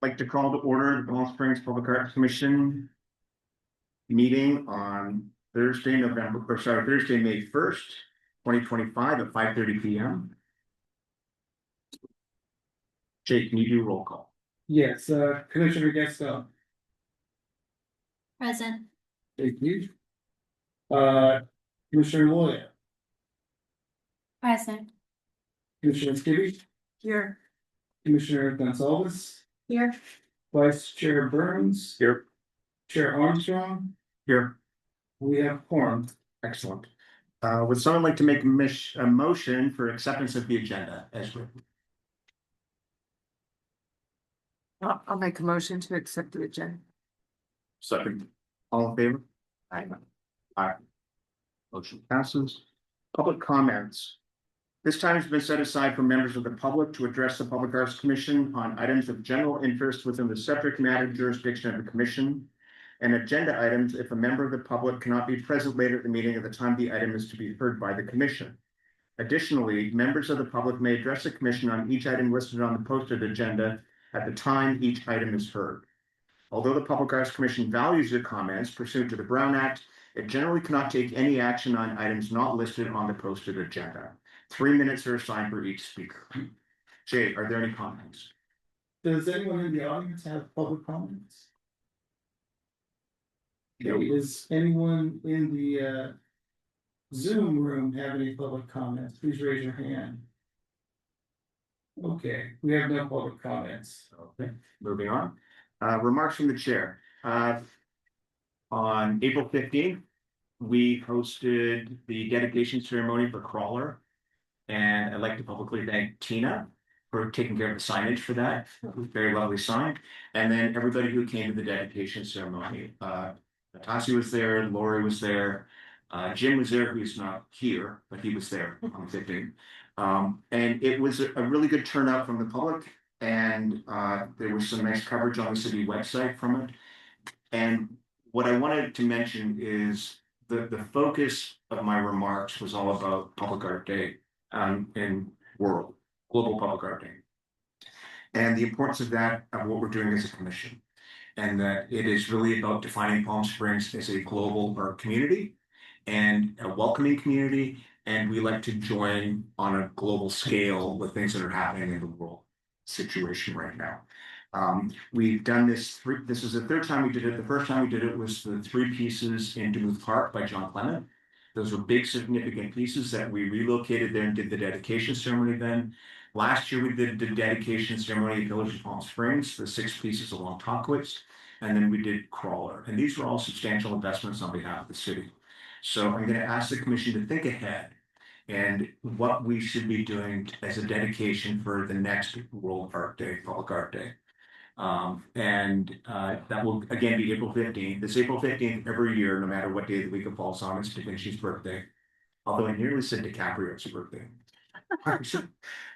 Like to call to order the Palm Springs Public Arts Commission meeting on Thursday, May 1st, 2025 at 5:30 p.m. Jake, can you do roll call? Yes, Commissioner Gaston. Present. Thank you. Commissioner Loya, Present. Commissioner Skibby, Here. Commissioner Gonsalves, Here. Vice Chair Burns, Here. Chair Armstrong. Here. We have quorum. Excellent. Would someone like to make a motion for acceptance of the agenda as written? I'll make a motion to accept the agenda. Second. All in favor? Aye. Aye. Motion passes. Public comments. This time has been set aside for members of the public to address the Public Arts Commission on items of general interest within the subject matter jurisdiction of the commission, and agenda items if a member of the public cannot be present later at the meeting at the time the item is to be heard by the commission. Additionally, members of the public may address the commission on each item listed on the posted agenda at the time each item is heard. Although the Public Arts Commission values your comments pursuant to the Brown Act, it generally cannot take any action on items not listed on the posted agenda. 3 minutes are assigned for each speaker. Jay, are there any comments? Does anyone in the audience have public comments? No. Okay, is anyone in the Zoom room have any public comments? Please raise your hand. Okay, we have no public comments. Okay, moving on. Remarks from the chair. On April 15th, we hosted the dedication ceremony for Crawler. And I'd like to publicly thank Tina for taking care of the signage for that. It was very lovely sign. And then everybody who came to the dedication ceremony. Natasha was there, Lori was there, Jim was there, who's not here, but he was there on the 15th. And it was a really good turnout from the public. And there was some nice coverage on the city website from it. And what I wanted to mention is the focus of my remarks was all about Public Art Day in Global Public Art Day. And the importance of that, of what we're doing as a commission. And that it is really about defining Palm Springs as a global art community and a welcoming community. And we like to join on a global scale with things that are happening in the world situation right now. We've done this this is the third time we did it. The first time we did it was the 3 pieces in Duluth Park by John Clement. Those were big, significant pieces that we relocated there and did the dedication ceremony then. Last year, we did the dedication ceremony at Village of Palm Springs, the 6 pieces along Tonkwitz, and then we did Crawler. And these were all substantial investments on behalf of the city. So I'm going to ask the commission to think ahead and what we should be doing as a dedication for the next World Art Day, Public Art Day. That will again be April 15th. It's April 15th every year, no matter what day of the week it falls on. It's Da Vinci's birthday. Although I nearly said DiCaprio's birthday. I've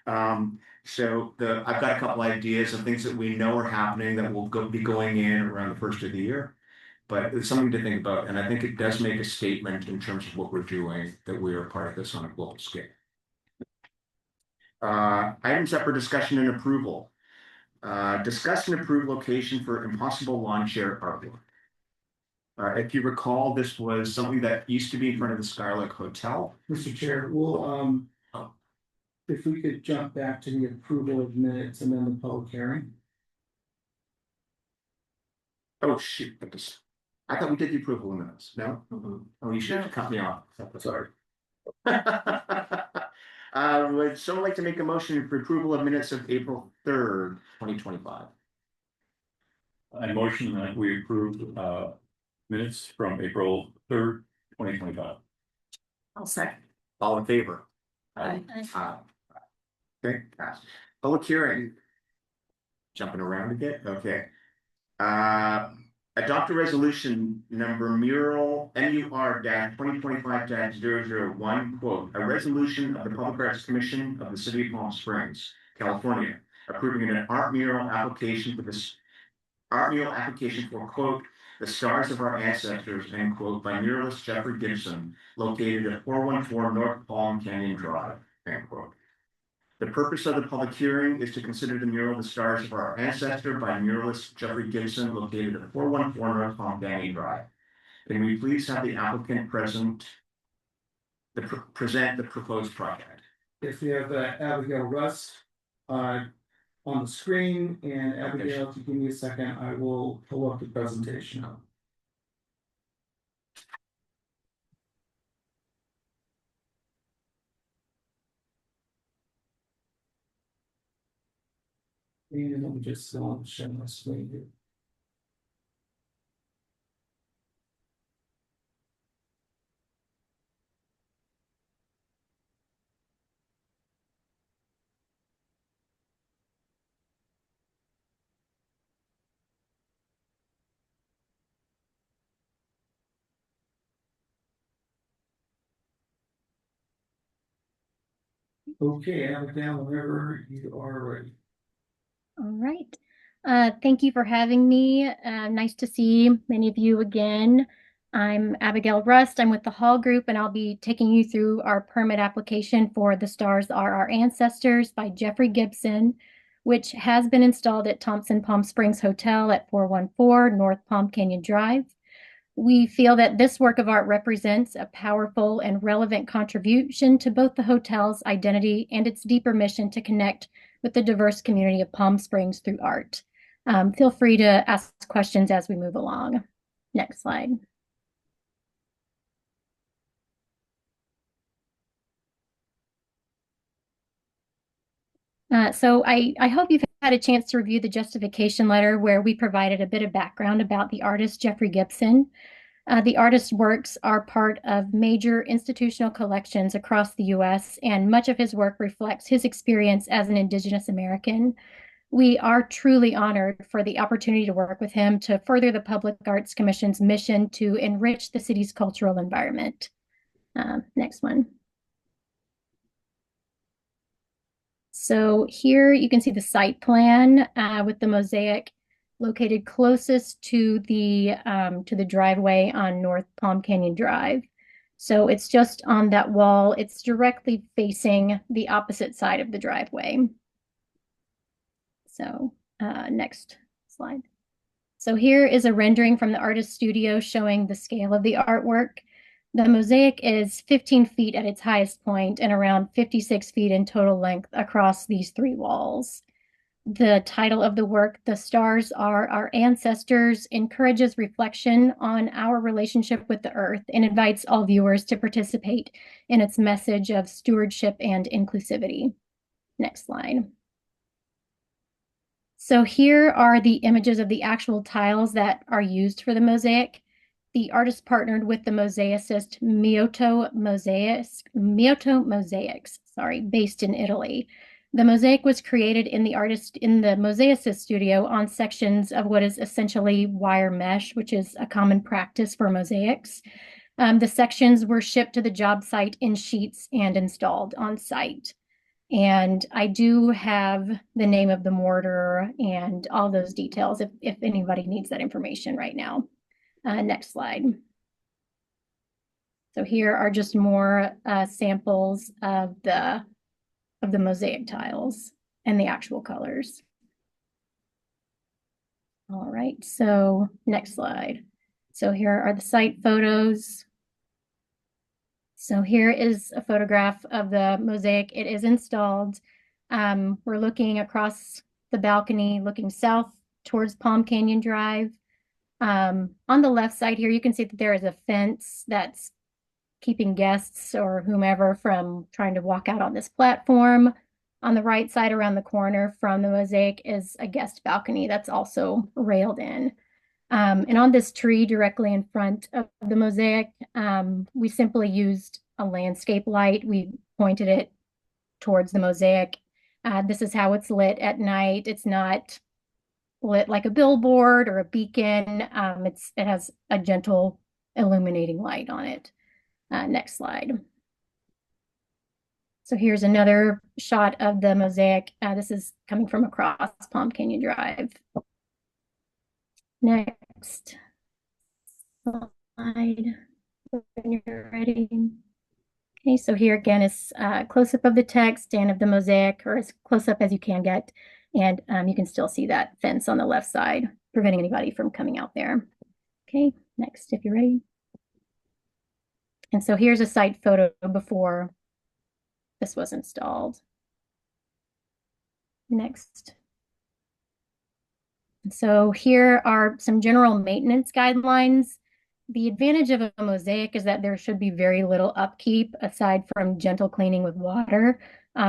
got a couple ideas of things that we know are happening that will be going in around the first of the year. But it's something to think about, and I think it does make a statement in terms of what we're doing, that we are part of this on a global scale. Items up for discussion and approval. Discuss and approve location for Impossible Lawn Chair artwork. If you recall, this was something that used to be in front of the Skylark Hotel. Mr. Chair, we'll if we could jump back to the approval of minutes and then the public hearing. Oh, shoot. I thought we did the approval of minutes. No? Oh, you should have cut me off. Sorry. Would someone like to make a motion for approval of minutes of April 3rd, 2025? I motion that we approve minutes from April 3rd, 2025. I'll second. All in favor? Aye. Okay, pass. Public hearing. Jumping around a bit, okay. Adopt a resolution number MUR-2025-001, quote, a resolution of the Public Arts Commission of the City of Palm Springs, California, approving an art mural application for, quote, the Stars of Our Ancestors, end quote, by muralist Jeffrey Gibson, located at 414 North Palm Canyon Drive, end quote. The purpose of the public hearing is to consider the mural The Stars of Our Ancestor by muralist Jeffrey Gibson located at 414 North Palm Canyon Drive. Can we please have the applicant present present the proposed project? If we have Abigail Rust on the screen, and Abigail, if you give me a second, I will pull up the presentation. And let me just share my screen here. Okay, Abigail, whenever you are ready. All right. Thank you for having me. Nice to see many of you again. I'm Abigail Rust. I'm with the Hall Group, and I'll be taking you through our permit application for The Stars Are Our Ancestors by Jeffrey Gibson, which has been installed at Thompson Palm Springs Hotel at 414 North Palm Canyon Drive. We feel that this work of art represents a powerful and relevant contribution to both the hotel's identity and its deeper mission to connect with the diverse community of Palm Springs through art. Feel free to ask questions as we move along. Next slide. So I hope you've had a chance to review the justification letter where we provided a bit of background about the artist Jeffrey Gibson. The artist's works are part of major institutional collections across the U.S., and much of his work reflects his experience as an Indigenous American. We are truly honored for the opportunity to work with him to further the Public Arts Commission's mission to enrich the city's cultural environment. Next one. So here you can see the site plan with the mosaic located closest to the driveway on North Palm Canyon Drive. So it's just on that wall. It's directly facing the opposite side of the driveway. So next slide. So here is a rendering from the artist's studio showing the scale of the artwork. The mosaic is 15 feet at its highest point and around 56 feet in total length across these three walls. The title of the work, The Stars Are Our Ancestors, encourages reflection on our relationship with the earth and invites all viewers to participate in its message of stewardship and inclusivity. Next slide. So here are the images of the actual tiles that are used for the mosaic. The artist partnered with the mosaicist Mioto Mosaics, based in Italy. The mosaic was created in the mosaicist studio on sections of what is essentially wire mesh, which is a common practice for mosaics. The sections were shipped to the job site in sheets and installed on site. And I do have the name of the mortar and all those details if anybody needs that information right now. Next slide. So here are just more samples of the mosaic tiles and the actual colors. All right, so next slide. So here are the site photos. So here is a photograph of the mosaic. It is installed. We're looking across the balcony, looking south towards Palm Canyon Drive. On the left side here, you can see that there is a fence that's keeping guests or whomever from trying to walk out on this platform. On the right side around the corner from the mosaic is a guest balcony that's also railed in. And on this tree directly in front of the mosaic, we simply used a landscape light. We pointed it towards the mosaic. This is how it's lit at night. It's not lit like a billboard or a beacon. It has a gentle illuminating light on it. Next slide. So here's another shot of the mosaic. This is coming from across Palm Canyon Drive. Next slide, when you're ready. Okay, so here again is close-up of the text and of the mosaic, or as close-up as you can get. And you can still see that fence on the left side, preventing anybody from coming out there. Okay, next, if you're ready. And so here's a site photo before this was installed. Next. So here are some general maintenance guidelines. The advantage of a mosaic is that there should be very little upkeep aside from gentle cleaning with water.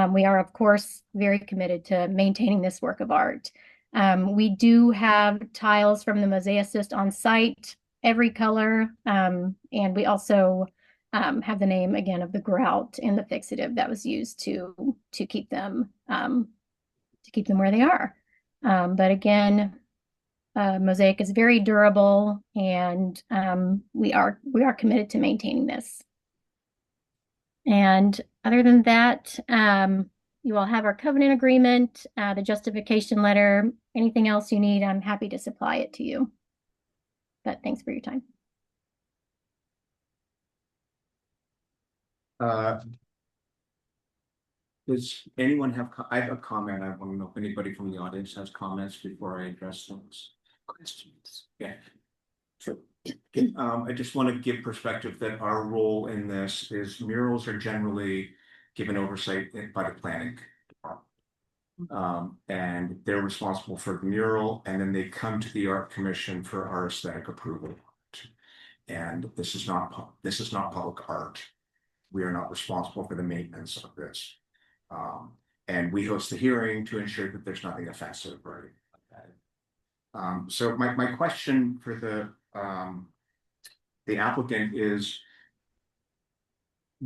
We are, of course, very committed to maintaining this work of art. We do have tiles from the mosaicist on site, every color, and we also have the name again of the grout and the fixative that was used to keep them where they are. But again, mosaic is very durable, and we are committed to maintaining this. And other than that, you all have our covenant agreement, the justification letter. Anything else you need, I'm happy to supply it to you. But thanks for your time. Does anyone have, I have a comment. I want to know if anybody from the audience has comments before I address those questions. Yeah. Sure. I just want to give perspective that our role in this is murals are generally given oversight by the planning department. And they're responsible for the mural, and then they come to the art commission for our aesthetic approval. And this is not public art. We are not responsible for the maintenance of this. And we host the hearing to ensure that there's nothing offensive or anything like that. So my question for the applicant is,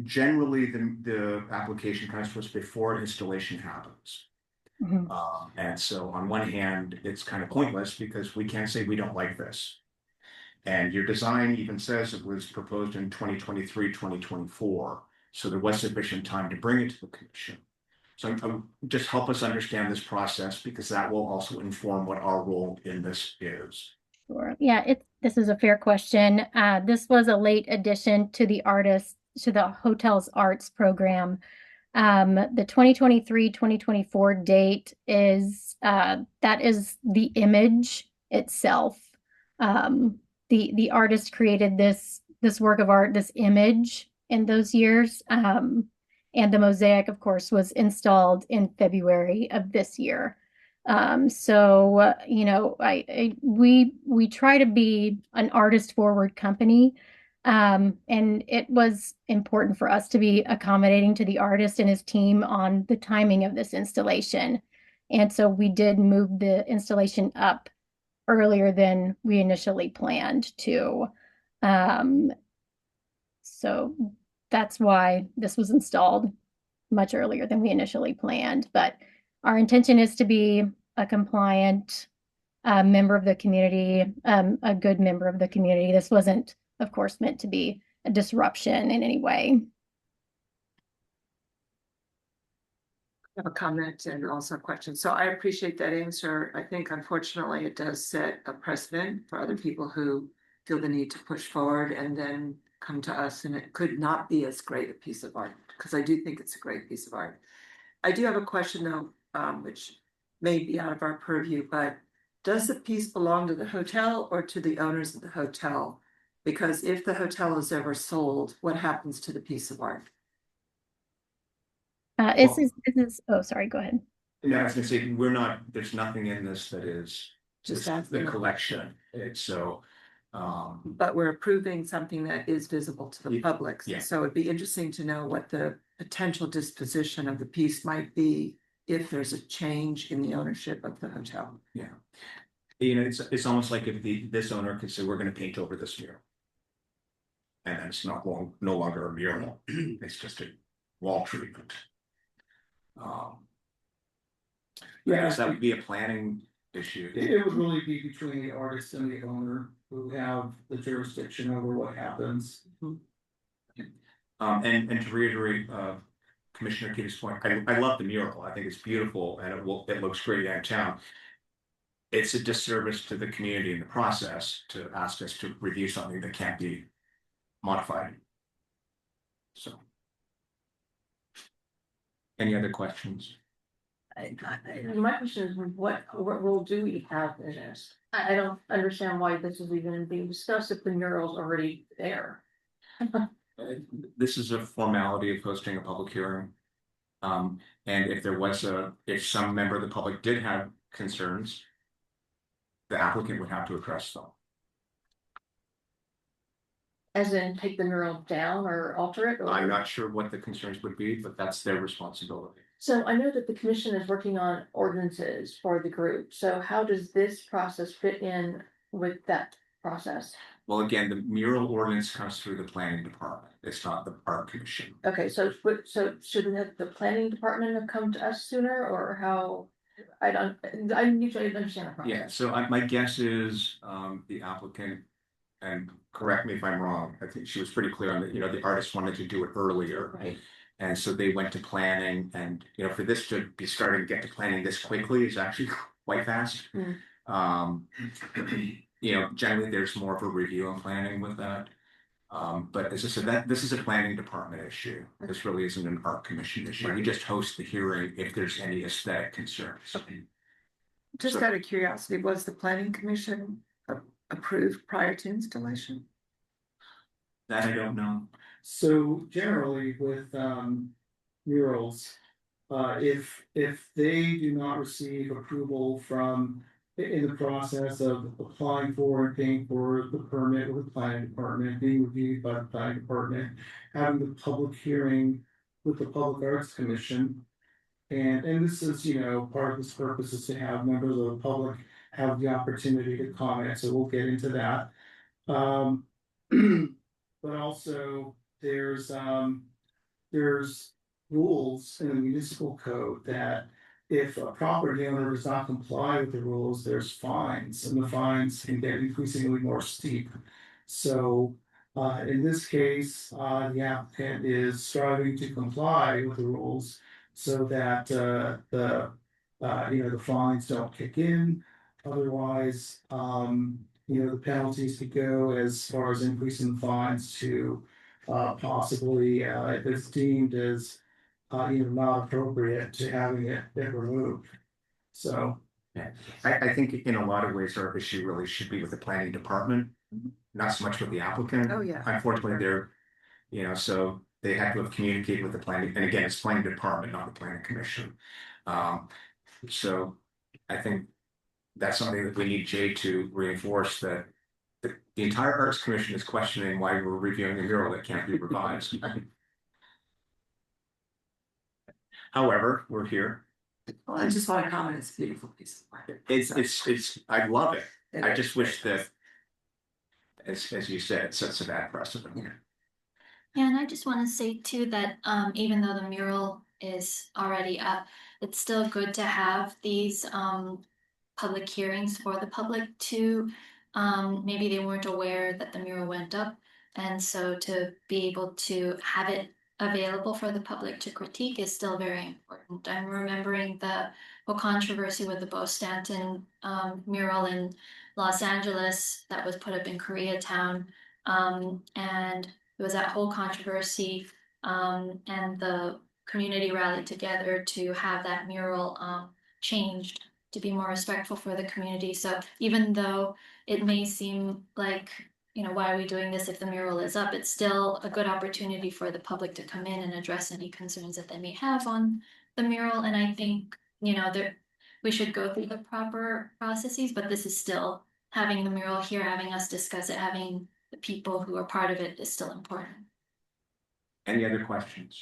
generally the application comes to us before installation happens. Mhm. And so on one hand, it's kind of pointless because we can't say we don't like this. And your design even says it was proposed in 2023, 2024. So there was sufficient time to bring it to the commission. So just help us understand this process, because that will also inform what our role in this is. Sure. Yeah, this is a fair question. This was a late addition to the hotel's arts program. The 2023-2024 date is that is the image itself. The artist created this work of art, this image in those years. And the mosaic, of course, was installed in February of this year. So you know, we try to be an artist forward company. And it was important for us to be accommodating to the artist and his team on the timing of this installation. And so we did move the installation up earlier than we initially planned to. So that's why this was installed much earlier than we initially planned. But our intention is to be a compliant member of the community, a good member of the community. This wasn't, of course, meant to be a disruption in any way. I have a comment and also a question. So I appreciate that answer. I think unfortunately it does set a precedent for other people who feel the need to push forward and then come to us, and it could not be as great a piece of art, because I do think it's a great piece of art. I do have a question though, which may be out of our purview, but does the piece belong to the hotel or to the owners of the hotel? Because if the hotel is ever sold, what happens to the piece of art? Oh, sorry, go ahead. Yeah, I was gonna say, there's nothing in this that is Just the collection. It's so, But we're approving something that is visible to the public. yeah. So it'd be interesting to know what the potential disposition of the piece might be if there's a change in the ownership of the hotel. yeah. You know, it's almost like if this owner could say, we're gonna paint over this mural. And it's no longer a mural, it's just a wall treatment. Yeah, Yes, that would be a planning issue. it would really be between the artist and the owner who have the jurisdiction over what happens. And to reiterate, Commissioner Kitty's point, I love the mural. I think it's beautiful and it looks great downtown. It's a disservice to the community in the process to ask us to review something that can't be modified. So. Any other questions? My question is, what role do we have in this? I don't understand why this is even being discussed if the mural's already there. This is a formality of hosting a public hearing. And if there was if some member of the public did have concerns, the applicant would have to address them. As in take the mural down or alter it? Or- I'm not sure what the concerns would be, but that's their responsibility. So I know that the commission is working on ordinances for the group, so how does this process fit in with that process? Well, again, the mural ordinance comes through the planning department. It's not the art commission. Okay, so shouldn't the planning department have come to us sooner, or how? I need to understand the process. Yeah, so my guess is, the applicant, and correct me if I'm wrong, I think she was pretty clear on that, the artist wanted to do it earlier. Right. And so they went to planning and, for this to be starting to get to planning this quickly is actually quite fast. Generally there's more of a review and planning with that. But as I said, this is a planning department issue. This really isn't an art commission issue. You just host the hearing if there's any aesthetic concerns. Just So- out of curiosity, was the planning commission approved prior to installation? That I don't know. So generally with murals, if they do not receive approval from in the process of applying for and paying for the permit with the planning department, being reviewed by the planning department, having the public hearing with the Public Arts Commission. And this is, part of this purpose is to have members of the public have the opportunity to comment, so we'll get into that. But also there's rules in the municipal code that if a property owner does not comply with the rules, there's fines, and the fines can get increasingly more steep. So in this case, the applicant is striving to comply with the rules so that the fines don't kick in. Otherwise, the penalties could go as far as increasing the fines to possibly, if it's deemed as not appropriate, to having it removed. So. I think in a lot of ways, our issue really should be with the planning department, not so much with the applicant. Oh, yeah. Unfortunately, so they have to have communicated with the planning, and again, it's planning department, not the planning commission. So I think that's something that we need Jay to reinforce, that the entire Arts Commission is questioning why we're reviewing a mural that can't be revised. However, we're here. Well, I just want to comment, it's a beautiful piece of work. It's, I love it. I just wish that, as you said, it sets a bad precedent. Yeah, and I just want to say too that even though the mural is already up, it's still good to have these public hearings for the public to maybe they weren't aware that the mural went up, and so to be able to have it available for the public to critique is still very important. I'm remembering the whole controversy with the Bo Stanton mural in Los Angeles that was put up in Koreatown, and it was that whole controversy, and the community rallied together to have that mural changed to be more respectful for the community. So even though it may seem like, why are we doing this if the mural is up? It's still a good opportunity for the public to come in and address any concerns that they may have on the mural. And I think, we should go through the proper processes, but this is still having the mural here, having us discuss it, having the people who are part of it is still important. Any other questions?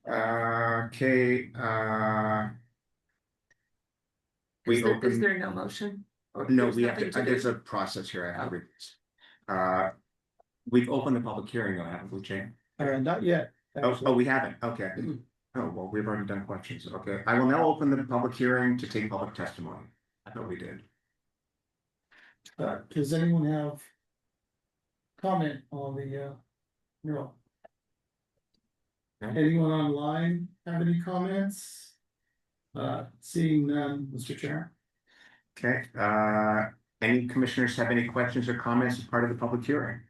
Okay, Is there no motion? Or no, there's we have nothing to, do? there's a process here. I have to read this. We've opened the public hearing, though, haven't we, Jane? Not yet. Oh, we haven't, okay. Oh, well, we've already done questions, okay. I will now open the public hearing to take public testimony. I thought we did. Does anyone have comment on the mural? No. Anyone online have any comments? Seeing none, Mr. Chair. Okay, any commissioners have any questions or comments as part of the public hearing?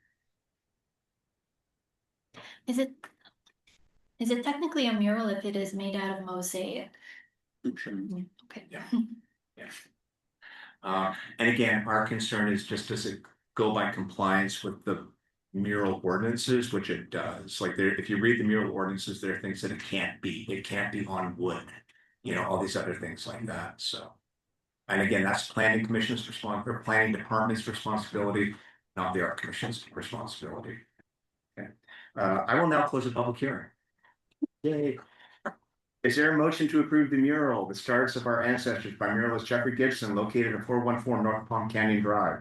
Is Is it technically a mural if it is made out of mosaic? Okay. Yeah. Yeah. And again, our concern is just does it go by compliance with the mural ordinances, which it does. Like there, if you read the mural ordinances, there are things that it can't be. It can't be on wood. You know, all these other things like that, so. And again, that's planning commission's or planning department's responsibility, not the art commission's responsibility. Okay, I will now close the public hearing. Yay. Is there a motion to approve the mural, The Stars of Our Ancestors by muralist Jeffrey Gibson, located at 414 North Palm Canyon Drive?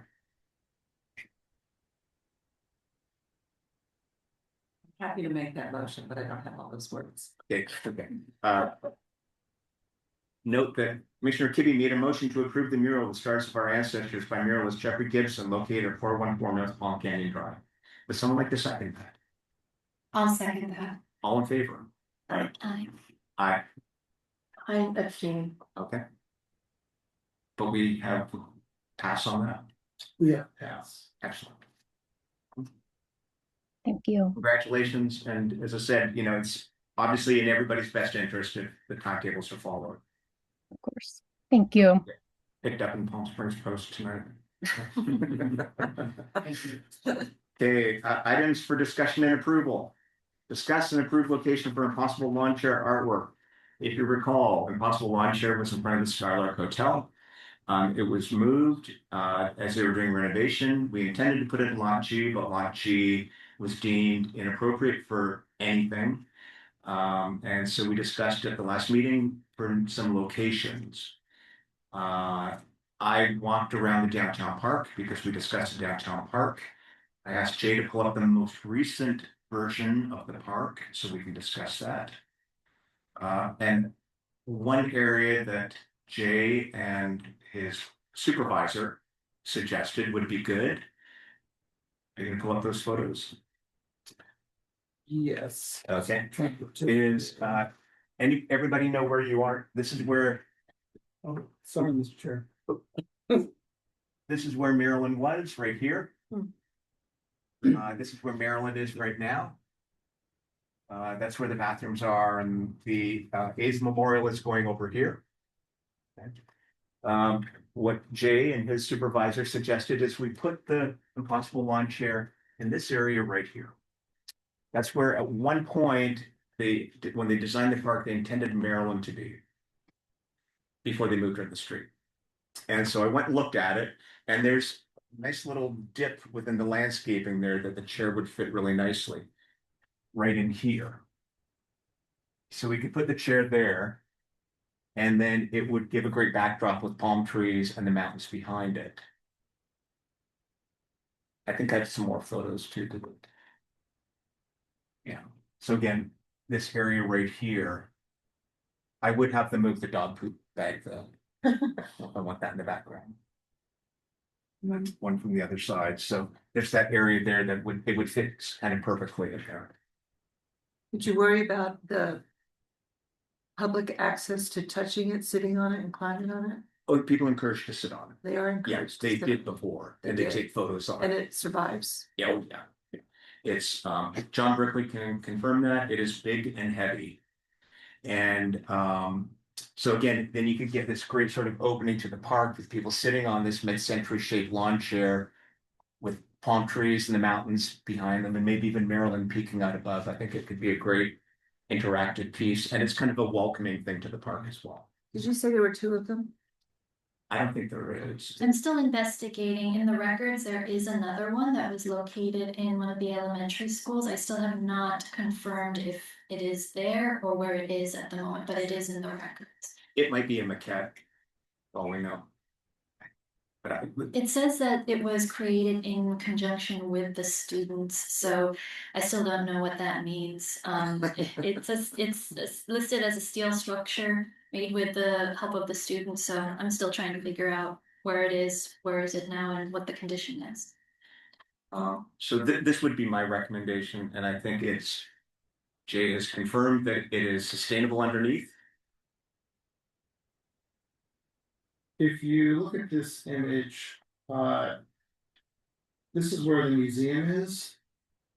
Happy to make that motion, but I don't have all those words. Okay, okay. Note that Commissioner Kibbe made a motion to approve the mural, The Stars of Our Ancestors by muralist Jeffrey Gibson, located at 414 North Palm Canyon Drive. Would someone like to second that? I'll second that. All in favor? Aye. Aye, I'm abstaining. okay. But we have pass on that. Yeah, pass. Excellent. Thank you. Congratulations, and as I said, you know, it's obviously in everybody's best interest if the timetables are followed. Of course. Thank you. Picked up in Palm Springs Post tonight. Okay, items for discussion and approval. Discuss and approve location for Impossible Lawn Chair artwork. If you recall, Impossible Lawn Chair was in front of the Skylark Hotel. It was moved as they were doing renovation. We intended to put it in Lot G, but Lot G was deemed inappropriate for anything. And so we discussed at the last meeting for some locations. I walked around the downtown park because we discussed the downtown park. I asked Jay to pull up the most recent version of the park so we can discuss that. And one area that Jay and his supervisor suggested would be good. Are you gonna pull up those photos? Yes. Okay. Is everybody know where you are? This is where Oh, sorry, Mr. Chair. this is where Maryland was, right here. This is where Maryland is right now. That's where the bathrooms are, and the A's Memorial is going over here. Okay. What Jay and his supervisor suggested is we put the Impossible Lawn Chair in this area right here. That's where at one point when they designed the park, they intended Maryland to be before they moved her to the street. And so I went and looked at it, and there's a nice little dip within the landscaping there that the chair would fit really nicely right in here. So we could put the chair there, and then it would give a great backdrop with palm trees and the mountains behind it. I think I have some more photos too. Yeah, so again, this area right here, I would have them move the dog poop bag though. I want that in the background. And then one from the other side, so there's that area there that it would fit kind of perfectly in there. Did you worry about the public access to touching it, sitting on it and climbing on it? Oh, people encouraged to sit on it. They are Yes, encouraged. they to- did before, and They they did. take photos on And it. it survives. Yeah, oh, yeah. It's John Brickley can confirm that it is big and heavy. And so again, then you could get this great sort of opening to the park with people sitting on this mid-century shaped lawn chair with palm trees and the mountains behind them, and maybe even Maryland peeking out above. I think it could be a great interactive piece, and it's kind of a welcoming thing to the park as well. Did you say there were two of them? I don't think there is. I'm still investigating. In the records, there is another one that was located in one of the elementary schools. I still have not confirmed if it is there or where it is at the moment, but it is in the records. It might be a maquette. All we know. But It says that it was created in conjunction with the students, so I still don't know what that means. It's listed as a steel structure made with the help of the students, so I'm still trying to figure out where it is it now, and what the condition is. So this would be my recommendation, and I think Jay has confirmed that it is sustainable underneath. If you look at this image, this is where the museum is.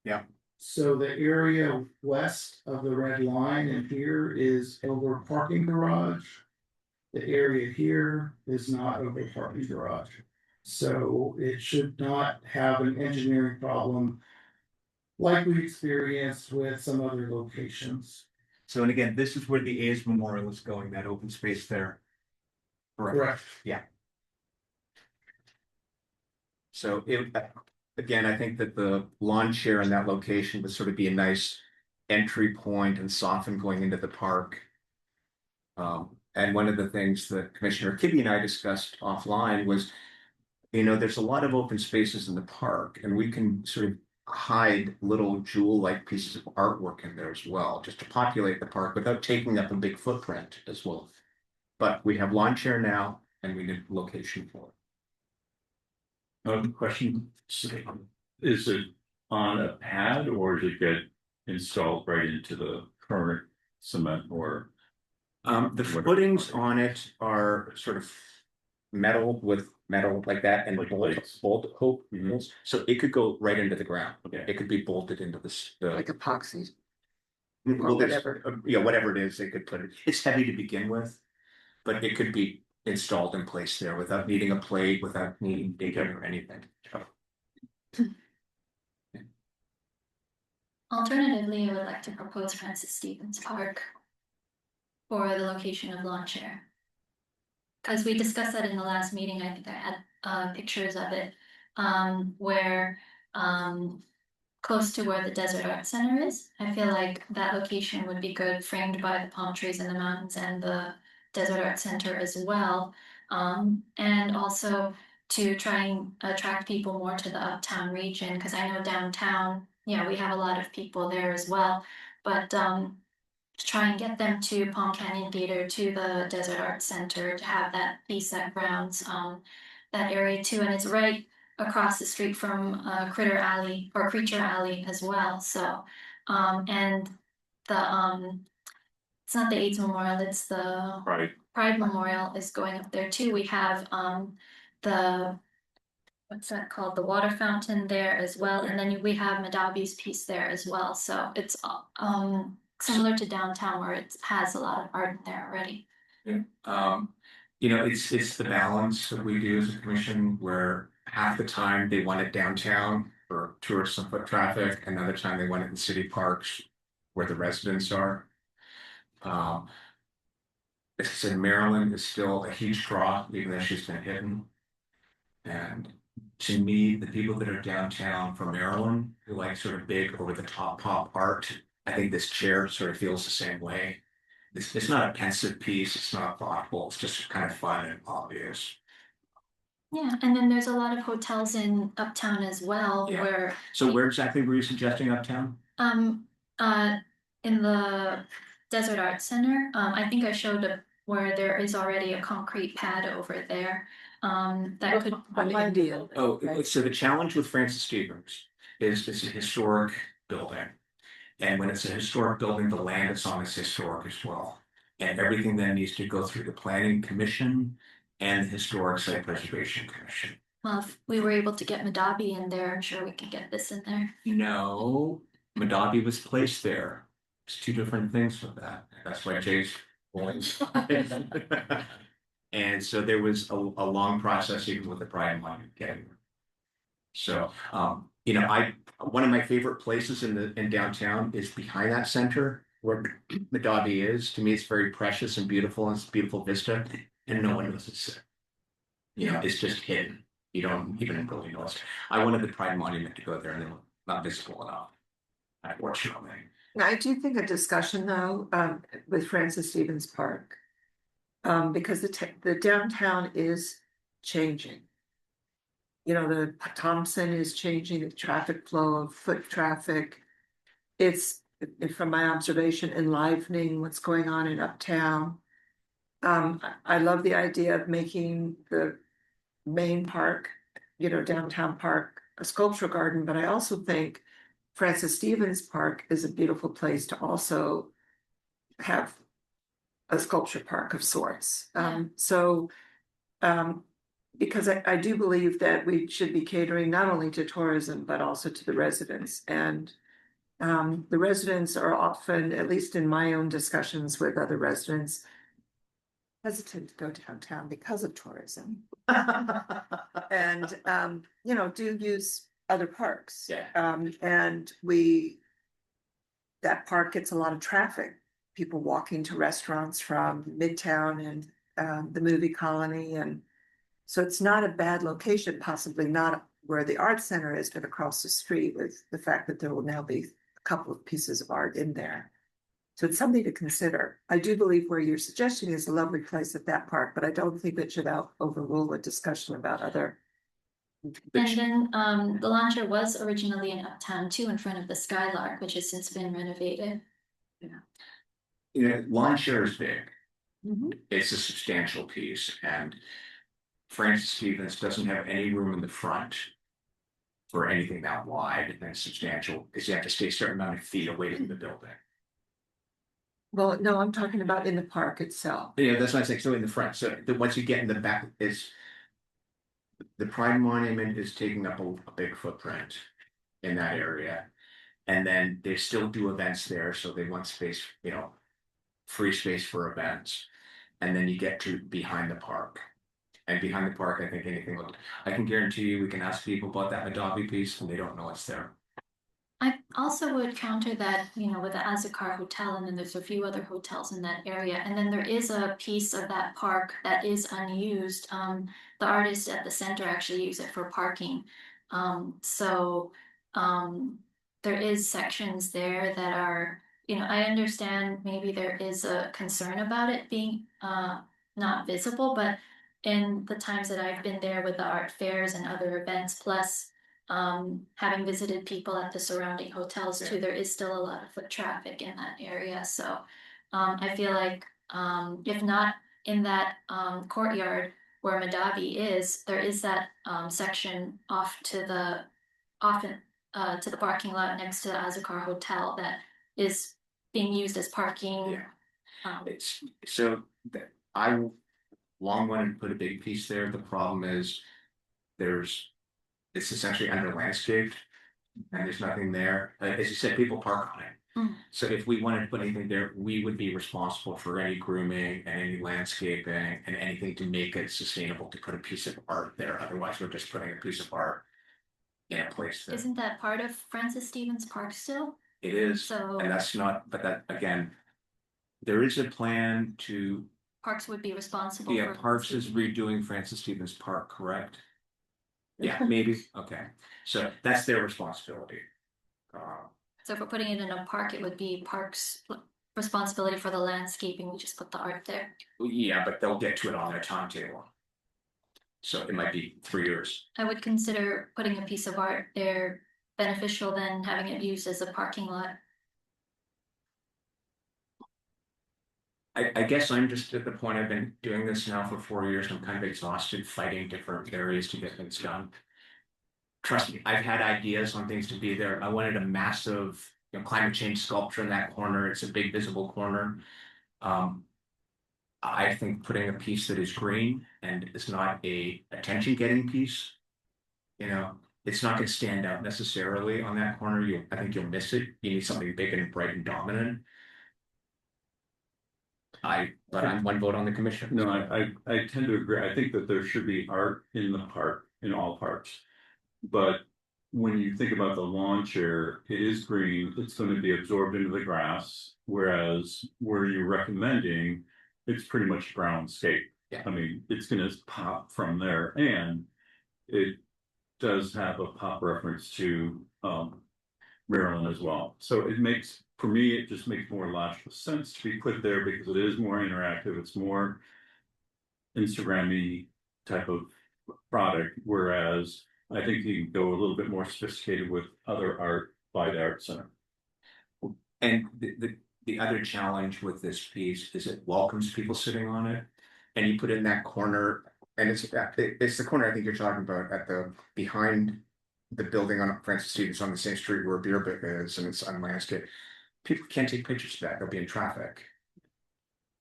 Yeah. So the area west of the red line in here is over parking garage. The area here is not over parking garage. So it should not have an engineering problem like we experienced with some other locations. So, and again, this is where the A's Memorial is going, that open space there. Correct. So again, I think that the lawn chair in that location would sort of be a nice entry point and soften going into the park. And one of the things that Commissioner Kibbe and I discussed offline was, there's a lot of open spaces in the park, and we can sort of hide little jewel-like pieces of artwork in there as well, just to populate the park without taking up a big footprint as well. But we have lawn chair now, and we need location for it. Question, is it on a pad or does it get installed right into the current cement or? The footings on it are sort of metal with metal like that and Like bolt plates. hook. So it could go right into the ground. Okay. It could be bolted into the. Like epoxy. Well, there's- whatever. Yeah, whatever it is, they could put it, it's heavy to begin with. But it could be installed in place there without needing a plate, without needing digging or anything. Alternatively, I would like to propose Francis Stevens Park for the location of lawn chair. Because we discussed that in the last meeting, I think I had pictures of it, where close to where the Desert Art Center is. I feel like that location would be good, framed by the palm trees in the mountains and the Desert Art Center as well. And also to try and attract people more to the uptown region, because I know downtown, yeah, we have a lot of people there as well. But to try and get them to Palm Canyon Theater, to the Desert Art Center, to have that BSEC grounds, that area too. And it's right across the street from Critter Alley or Creature Alley as well. So, and the it's not the AIDS Memorial, it's the Right. Pride Memorial is going up there too. We have the what's that called? The water fountain there as well, and then we have Madabi's piece there as well. So it's similar to downtown where it has a lot of art in there already. It's the balance that we do as a commission where half the time they want it downtown for tourists and foot traffic, another time they want it in city parks where the residents are. As I said, Maryland is still a huge draw, even though she's been hidden. And to me, the people that are downtown from Maryland who like sort of big over the top pop art, I think this chair sort of feels the same way. It's not a pensive piece, it's not thoughtful, it's just kind of fun and obvious. Yeah, and then there's a lot of hotels in uptown as well Yeah. where So where exactly were you suggesting uptown? in the Desert Art Center, I think I showed where there is already a concrete pad over there. That could An idea. Oh, so the challenge with Francis Stevens is it's a historic building. And when it's a historic building, the land it's on is historic as well. And everything then needs to go through the planning commission and the historic site preservation commission. Well, if we were able to get Madabi in there, I'm sure we could get this in there. No, Madabi was placed there. It's two different things with that. That's why Jay's going. And so there was a long process even with the Pride Monument getting there. So, one of my favorite places in downtown is behind that center where Madabi is. To me, it's very precious and beautiful, and it's a beautiful vista, and no one knows it's there. It's just hidden. You don't even really notice. I wanted the Pride Monument to go there, and they're not visible enough, unfortunately. I do think a discussion though, with Francis Stevens Park. Because the downtown is changing. The Thompson is changing, the traffic flow of foot traffic. It's, from my observation, enlivening what's going on in uptown. I love the idea of making the main park, downtown park, a sculpture garden, but I also think Francis Stevens Park is a beautiful place to also have a sculpture park of sorts. Because I do believe that we should be catering not only to tourism, but also to the residents. And the residents are often, at least in my own discussions with other residents, hesitant to go downtown because of tourism. And, do use other parks. Yeah. And that park gets a lot of traffic, people walking to restaurants from Midtown and, the movie colony, and so it's not a bad location, possibly not where the art center is, but across the street with the fact that there will now be a couple of pieces of art in there. So it's something to consider. I do believe where you're suggesting is a lovely place at that park, but I don't think it should overrule a discussion about other. And then the launcher was originally in Uptown too, in front of the Skylark, which has since been renovated. Lawn chair is big. Mhm. It's a substantial piece, and Francis Stevens doesn't have any room in the front for anything that wide and substantial, because you have to stay a certain amount of feet away from the building. Well, no, I'm talking about in the park itself. Yeah, that's what I'm saying, so in the front, so once you get in the back, the Pride Monument is taking up a big footprint in that area. And then they still do events there, so they want space, free space for events. And then you get to behind the park. And behind the park, I think I can guarantee you, we can ask people about that Madavi piece and they don't know it's there. I also would counter that, with the Azakar Hotel, and then there's a few other hotels in that area. And then there is a piece of that park that is unused. The artists at the center actually use it for parking. There is sections there that are, I understand maybe there is a concern about it being not visible, but in the times that I've been there with the art fairs and other events, plus having visited people at the surrounding hotels too, there is still a lot of foot traffic in that area. So I feel like if not in that courtyard where Madavi is, there is that section off to the parking lot next to the Azakar Hotel that is being used as parking. Yeah. It's so that I long wanted to put a big piece there. The problem is it's essentially under landscaped and there's nothing there. As you said, people park on it. Mm. So if we wanted to put anything there, we would be responsible for any grooming and any landscaping and anything to make it sustainable to put a piece of art there. Otherwise, we're just putting a piece of art in a place that Isn't that part of Francis Stevens Park still? it is. So And that's not, but that again, there is a plan to, Parks would be responsible yeah, for. Parks is redoing Francis Stevens Park, correct? Yeah, maybe, okay, so that's their responsibility. So if we're putting it in a park, it would be Parks' responsibility for the landscaping. We just put the art there. Yeah, but they'll get to it on their timetable. So it might be 3 years. I would consider putting a piece of art there beneficial than having it used as a parking lot. I guess I'm just at the point, I've been doing this now for 4 years, and I'm kind of exhausted fighting different areas to get things done. Trust me, I've had ideas on things to be there. I wanted a massive, climate change sculpture in that corner. It's a big visible corner. I think putting a piece that is green and is not a attention-getting piece, it's not going to stand out necessarily on that corner. I think you'll miss it. You need something big and bright and dominant. But I'm one vote on the commission. No, I tend to agree. I think that there should be art in the park, in all parks. But when you think about the lawn chair, it is green, it's going to be absorbed into the grass. Whereas where you're recommending, it's pretty much groundscape. Yeah. I mean, it's going to pop from there, and it does have a pop reference to Maryland as well. So for me, it just makes more logical sense to be put there because it is more interactive. It's more Instagram-y type of product. Whereas I think you can go a little bit more sophisticated with other art by the art center. And the other challenge with this piece is it welcomes people sitting on it. And you put it in that corner, and it's the corner I think you're talking about behind the building on Francis Stevens on the same street where Beer Bick is, and it's unlandscaped. People can't take pictures of that, they'll be in traffic.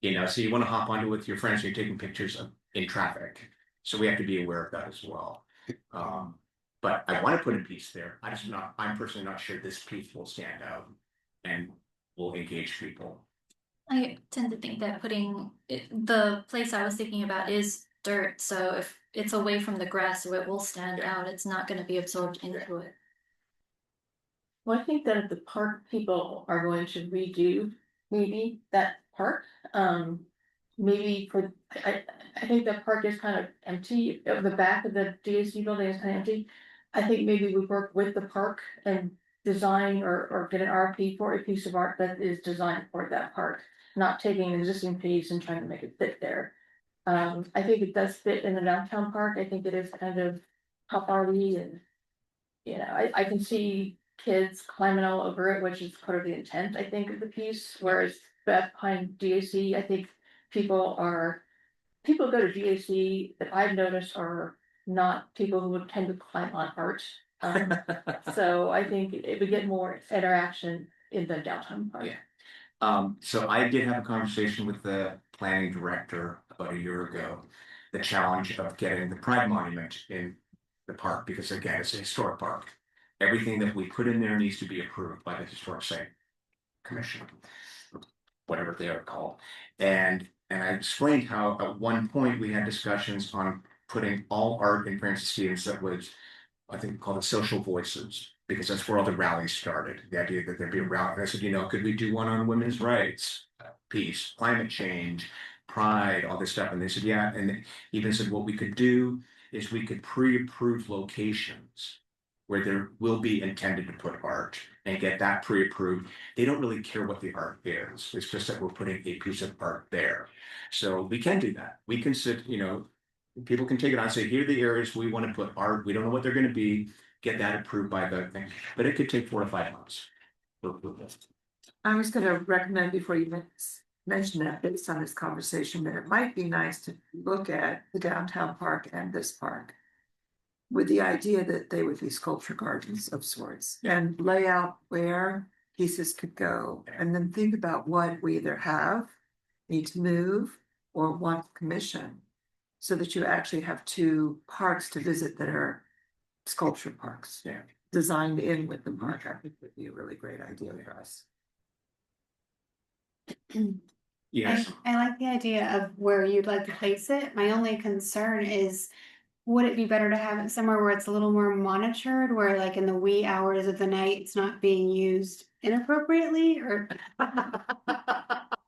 So you want to hop onto it with your friends, and you're taking pictures in traffic. So we have to be aware of that as well. But I want to put a piece there. I'm personally not sure this piece will stand out and will engage people. I tend to think that the place I was thinking about is dirt, so if it's away from the grass, so it will stand out. It's not going to be absorbed into it. Well, I think that if the park people are going to redo maybe that park, maybe I think the park is kind of empty, the back of the DSU building is kind of empty. I think maybe we work with the park and design or get an RFP for a piece of art that is designed for that park, not taking an existing piece and trying to make it fit there. I think it does fit in the downtown park. I think it is kind of pop arty and, you know, I can see kids climbing all over it, which is part of the intent, I think, of the piece, whereas behind DAC, I think people go to DAC that I've noticed are not people who would tend to climb on art. So I think it would get more interaction in the downtown park. Yeah. So I did have a conversation with the planning director about a year ago. The challenge of getting the Pride Monument in the park, because again, it's a historic park. Everything that we put in there needs to be approved by the Historic Site Commission, whatever they are called. And I explained how at one point we had discussions on putting all art in Francis Stevens that was, I think, called the Social Voices, because that's where all the rallies started. The idea that there'd be a rally. And I said, you know, could we do one on women's rights, peace, climate change, pride, all this stuff? And they said, yeah. And they even said, what we could do is we could pre-approve locations where there will be intended to put art and get that pre-approved. They don't really care what the art is. It's just that we're putting a piece of art there. So we can do that. We can sit, you know, people can take it on and say, here are the areas we want to put art. We don't know what they're going to be. Get that approved by the thing. But it could take 4 to 5 months. I was gonna recommend before you mention that, based on this conversation, that it might be nice to look at the downtown park and this park with the idea that they would be sculpture gardens of sorts, and lay out where pieces could go, and then think about what we either have, need to move, or want to commission, so that you actually have 2 parks to visit that are sculpture parks. Yeah. Designed in with the park, I think would be a really great idea for us. Yes. I like the idea of where you'd like to place it. My only concern is, would it be better to have it somewhere where it's a little more monitored, where like in the wee hours of the night, it's not being used inappropriately, or?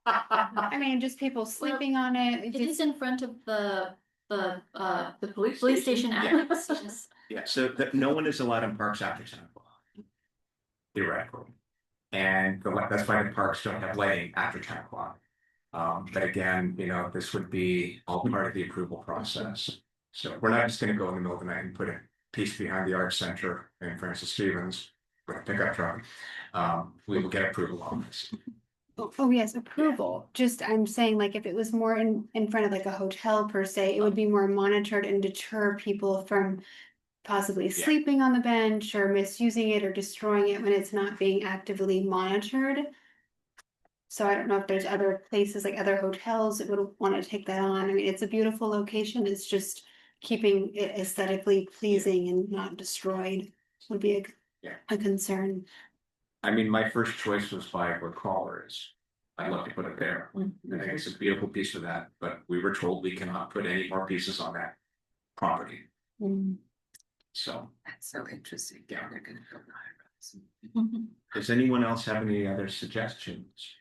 I mean, just people sleeping on it. It is in front of the police police station Yeah. annex. Yeah, so that no one is allowed in parks after 10 o'clock. Theoretically. And that's why the parks don't have lighting after 10 o'clock. But again, you know, this would be all part of the approval process. So we're not just gonna go in the middle of the night and put a piece behind the Arts Center in Francis Stevens with a pickup truck. We will get approval on this. Oh, yes, approval. Just, I'm saying, like, if it was more in front of like a hotel per se, it would be more monitored and deter people from possibly Yeah. sleeping on the bench or misusing it or destroying it when it's not being actively monitored. So I don't know if there's other places, like other hotels that would want to take that on. I mean, it's a beautiful location. It's just keeping it aesthetically pleasing and not destroyed would be a concern. I mean, my first choice was by where Crawler is. I'd love to put it there. I think it's a beautiful piece of that, but we were told we cannot put any more pieces on that property. Mm. So, That's so interesting. Yeah. They're gonna build high rise. does anyone else have any other suggestions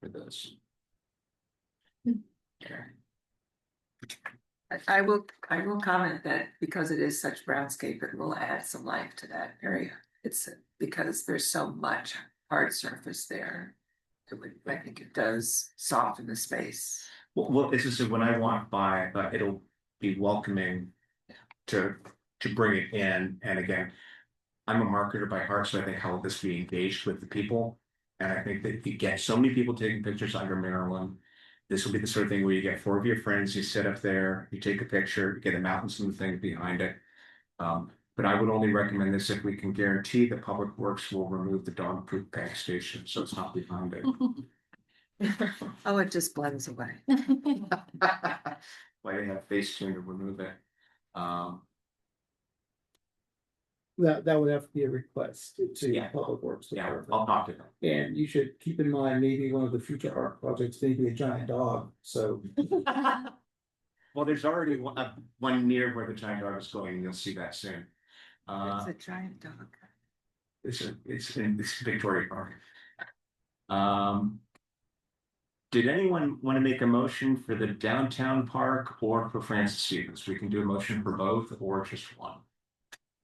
for this? Okay. I will comment that because it is such brownscape, it will add some life to that area. It's because there's so much hard surface there. I think it does soften the space. Well, this is when I walk by, it'll be welcoming to bring it in. And again, I'm a marketer by heart, so I think how will this be engaged with the people? And I think that you get so many people taking pictures under Maryland. This will be the sort of thing where you get 4 of your friends, you sit up there, you take a picture, you get the mountains and the thing behind it. But I would only recommend this if we can guarantee that Public Works will remove the dog poop bank station, so it's not behind it. Oh, it just blends away. Why they have Facetune to remove it. that would have to be a request to Yeah. Public Works Yeah, Department. I'll talk to them. And you should keep in mind, maybe one of the future art projects, maybe a giant dog, so. Well, there's already one near where the giant dog is going, you'll see that soon. It's a giant dog. It's in this Victoria Park. Did anyone want to make a motion for the downtown park or for Francis Stevens? We can do a motion for both or just one.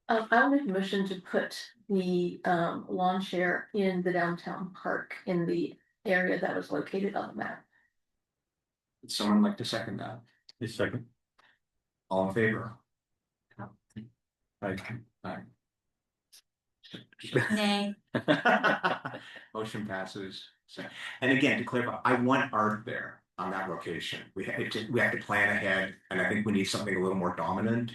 I'll make a motion to put the lawn chair in the downtown park in the area that was located on the map. Would someone like to second that? A second. All in favor? Aye. Aye. Nay. Motion passes. And again, to clarify, I want art there on that location. We have to plan ahead, and I think we need something a little more dominant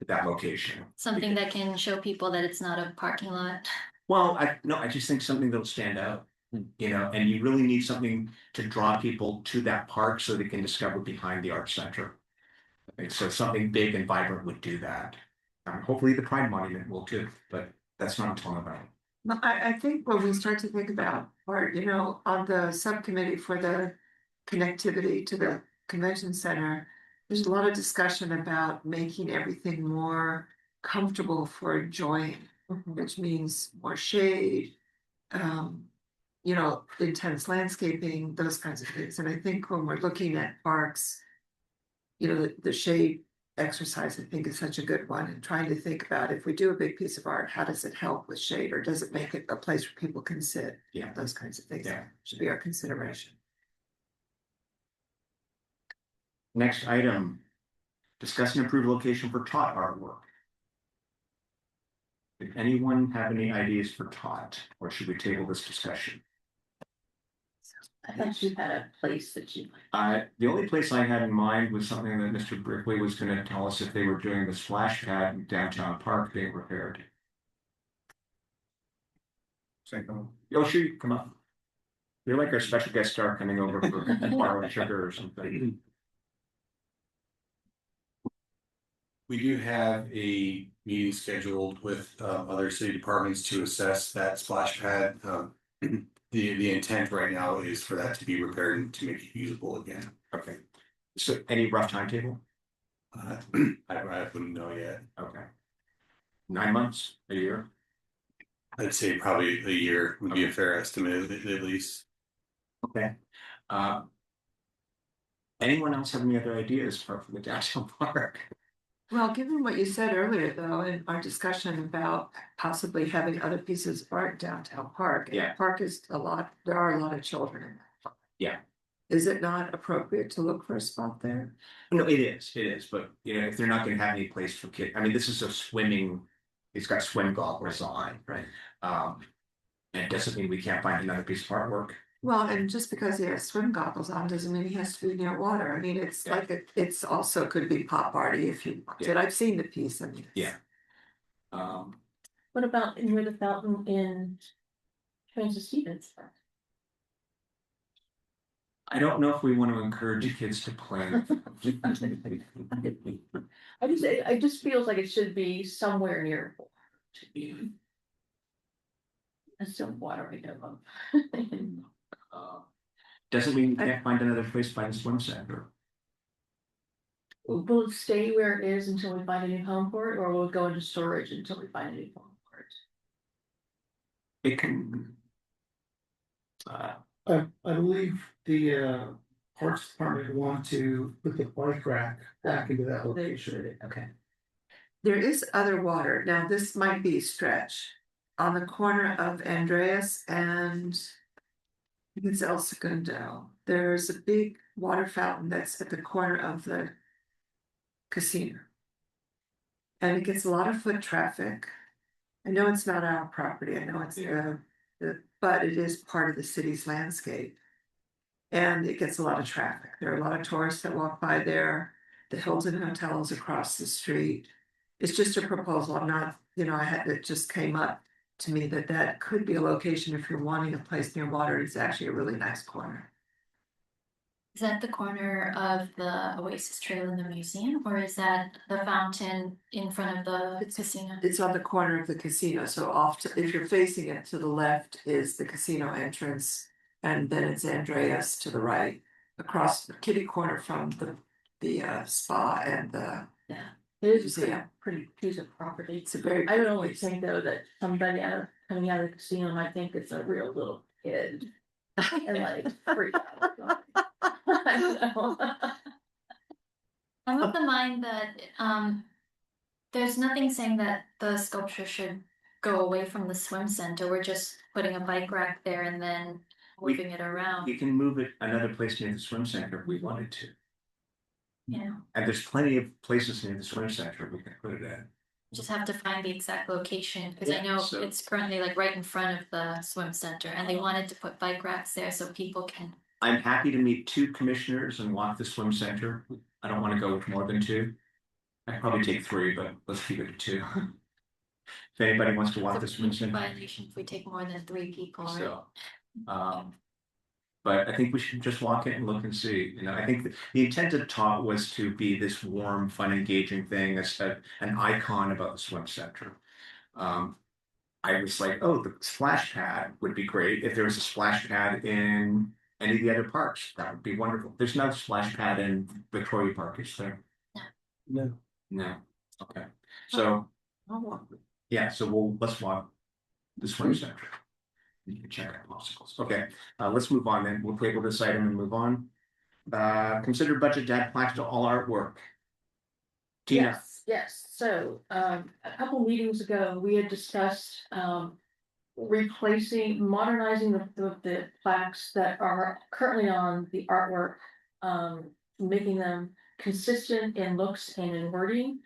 at that location. Something that can show people that it's not a parking lot. Well, I just think something that'll stand out, you know, and you really need something to draw people to that park so they can discover behind the art center. And so something big and vibrant would do that. Hopefully the Pride Monument will too, but that's not until November. Well, I think when we start to think about art, you know, on the subcommittee for the connectivity to the convention center, there's a lot of discussion about making everything more comfortable for enjoying, which means more shade, you know, intense landscaping, those kinds of things. And I think when we're looking at parks, you know, the shade exercise, I think, is such a good one, and trying to think about, if we do a big piece of art, how does it help with shade, or does it make it a place where people can sit? Yeah. Those kinds of things Yeah. should be our consideration. Next item, discuss and approve location for Tot artwork. Did anyone have any ideas for Tot, or should we table this discussion? I thought you had a place that you. The only place I had in mind was something that Mr. Brickley was gonna tell us if they were doing the splash pad in downtown park being repaired. Oh, sure, you come up. You're like our special guest star coming over for borrowed sugar or something. We do have a meeting scheduled with other city departments to assess that splash pad. The intent right now is for that to be repaired and to make it usable again. Okay. So any rough timetable? I wouldn't know yet. Okay. 9 months, a year? I'd say probably a year would be a fair estimate at least. Okay. Anyone else have any other ideas for the downtown park? Well, given what you said earlier, though, in our discussion about possibly having other pieces of art downtown park. and Yeah. Park is there are a lot of children in that park. Yeah. Is it not appropriate to look for a spot there? No, it is, but you know, if they're not gonna have any place for kids, I mean, this is a swimming, it's got swim goggles on. Right. And it doesn't mean we can't find another piece of artwork. Well, and just because he has swim goggles on doesn't mean he has to be near water. I mean, it's Yeah. like, it's also could be pop party if you wanted. I've seen the piece, I mean. Yeah. Um, What about near the fountain in Francis Stevens? I don't know if we want to encourage kids to play. I just feels like it should be somewhere near. That's still water I know of. Doesn't mean you can't find another place by the swim center. Will it stay where it is until we find a new home for it, or will it go into storage until we find a new home for it? It can. I believe the Parks Department want to put the bike rack back into that location. Okay. There is other water. Now, this might be a stretch. On the corner of Andreas and I think it's El Segundo, there's a big water fountain that's at the corner of the casino. And it gets a lot of foot traffic. I know it's not our property, I know it's but it is part of the city's landscape. And it gets a lot of traffic. There are a lot of tourists that walk by there. The Hilton Hotel is across the street. It's just a proposal. I'm not, you know, it just came up to me that could be a location if you're wanting a place near water. It's actually a really nice corner. Is that the corner of the Oasis Trail in the museum, or is that the fountain in front of the casino? It's on the corner of the casino, so if you're facing it, to the left is the casino entrance. And then it's Andreas to the right, across the kitty corner from the spa and the It is a museum. pretty piece of property. It's a very. I would only think though that somebody coming out of the casino might think it's a real little kid. And like freak out. I don't know. I'm of the mind that there's nothing saying that the sculpture should go away from the swim center. We're just putting a bike rack there and then moving it around. We can move it another place near the swim center if we wanted to. You know, And there's plenty of places near the swim center we can put it at. just have to find the exact location because I Yeah, know so- it's currently like right in front of the swim center, and they wanted to put bike racks there so people can. I'm happy to meet 2 commissioners and walk the swim center. I don't want to go with more than 2. I'd probably take 3, but let's keep it to 2. If anybody wants to walk the It's a swim center. violation if we take more than 3 people, right? So, but I think we should just walk it and look and see, you know, I think the intent of talk was to be this warm, fun, engaging thing, an icon about the swim center. I was like, oh, the splash pad would be great if there was a splash pad in any of the other parks, that would be wonderful. There's no splash pad in Victoria Park, is there? No. No, okay, so, yeah, so let's walk the swim center. You can check out obstacles. Okay, let's move on then. We'll table this item and move on. Consider budget to add plaques to all artwork. Tina, Yes, so, a couple meetings ago, we had discussed, modernizing the plaques that are currently on the artwork. Making them consistent in looks and in wording.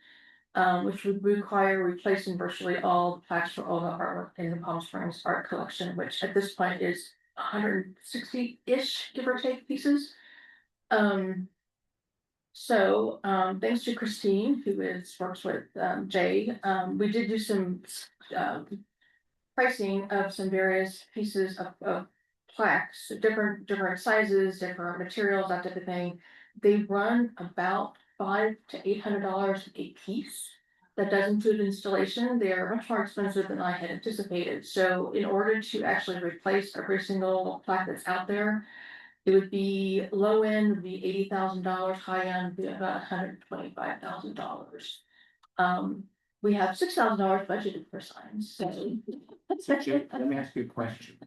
Which would require replacing virtually all the plaques for all the artwork in the Palm Springs art collection, which at this point is 160-ish, give or take pieces. So, thanks to Christine, who works with Jay, we did do some pricing of some various pieces of plaques, different sizes, different materials, that type of thing. They run about $500 to $800 a piece. That does include installation. They are much more expensive than I had anticipated. So in order to actually replace every single plaque that's out there, it would be low end would be $80,000, high end would be about $125,000. We have $6,000 budgeted for signs. So Jay, let me ask you a question.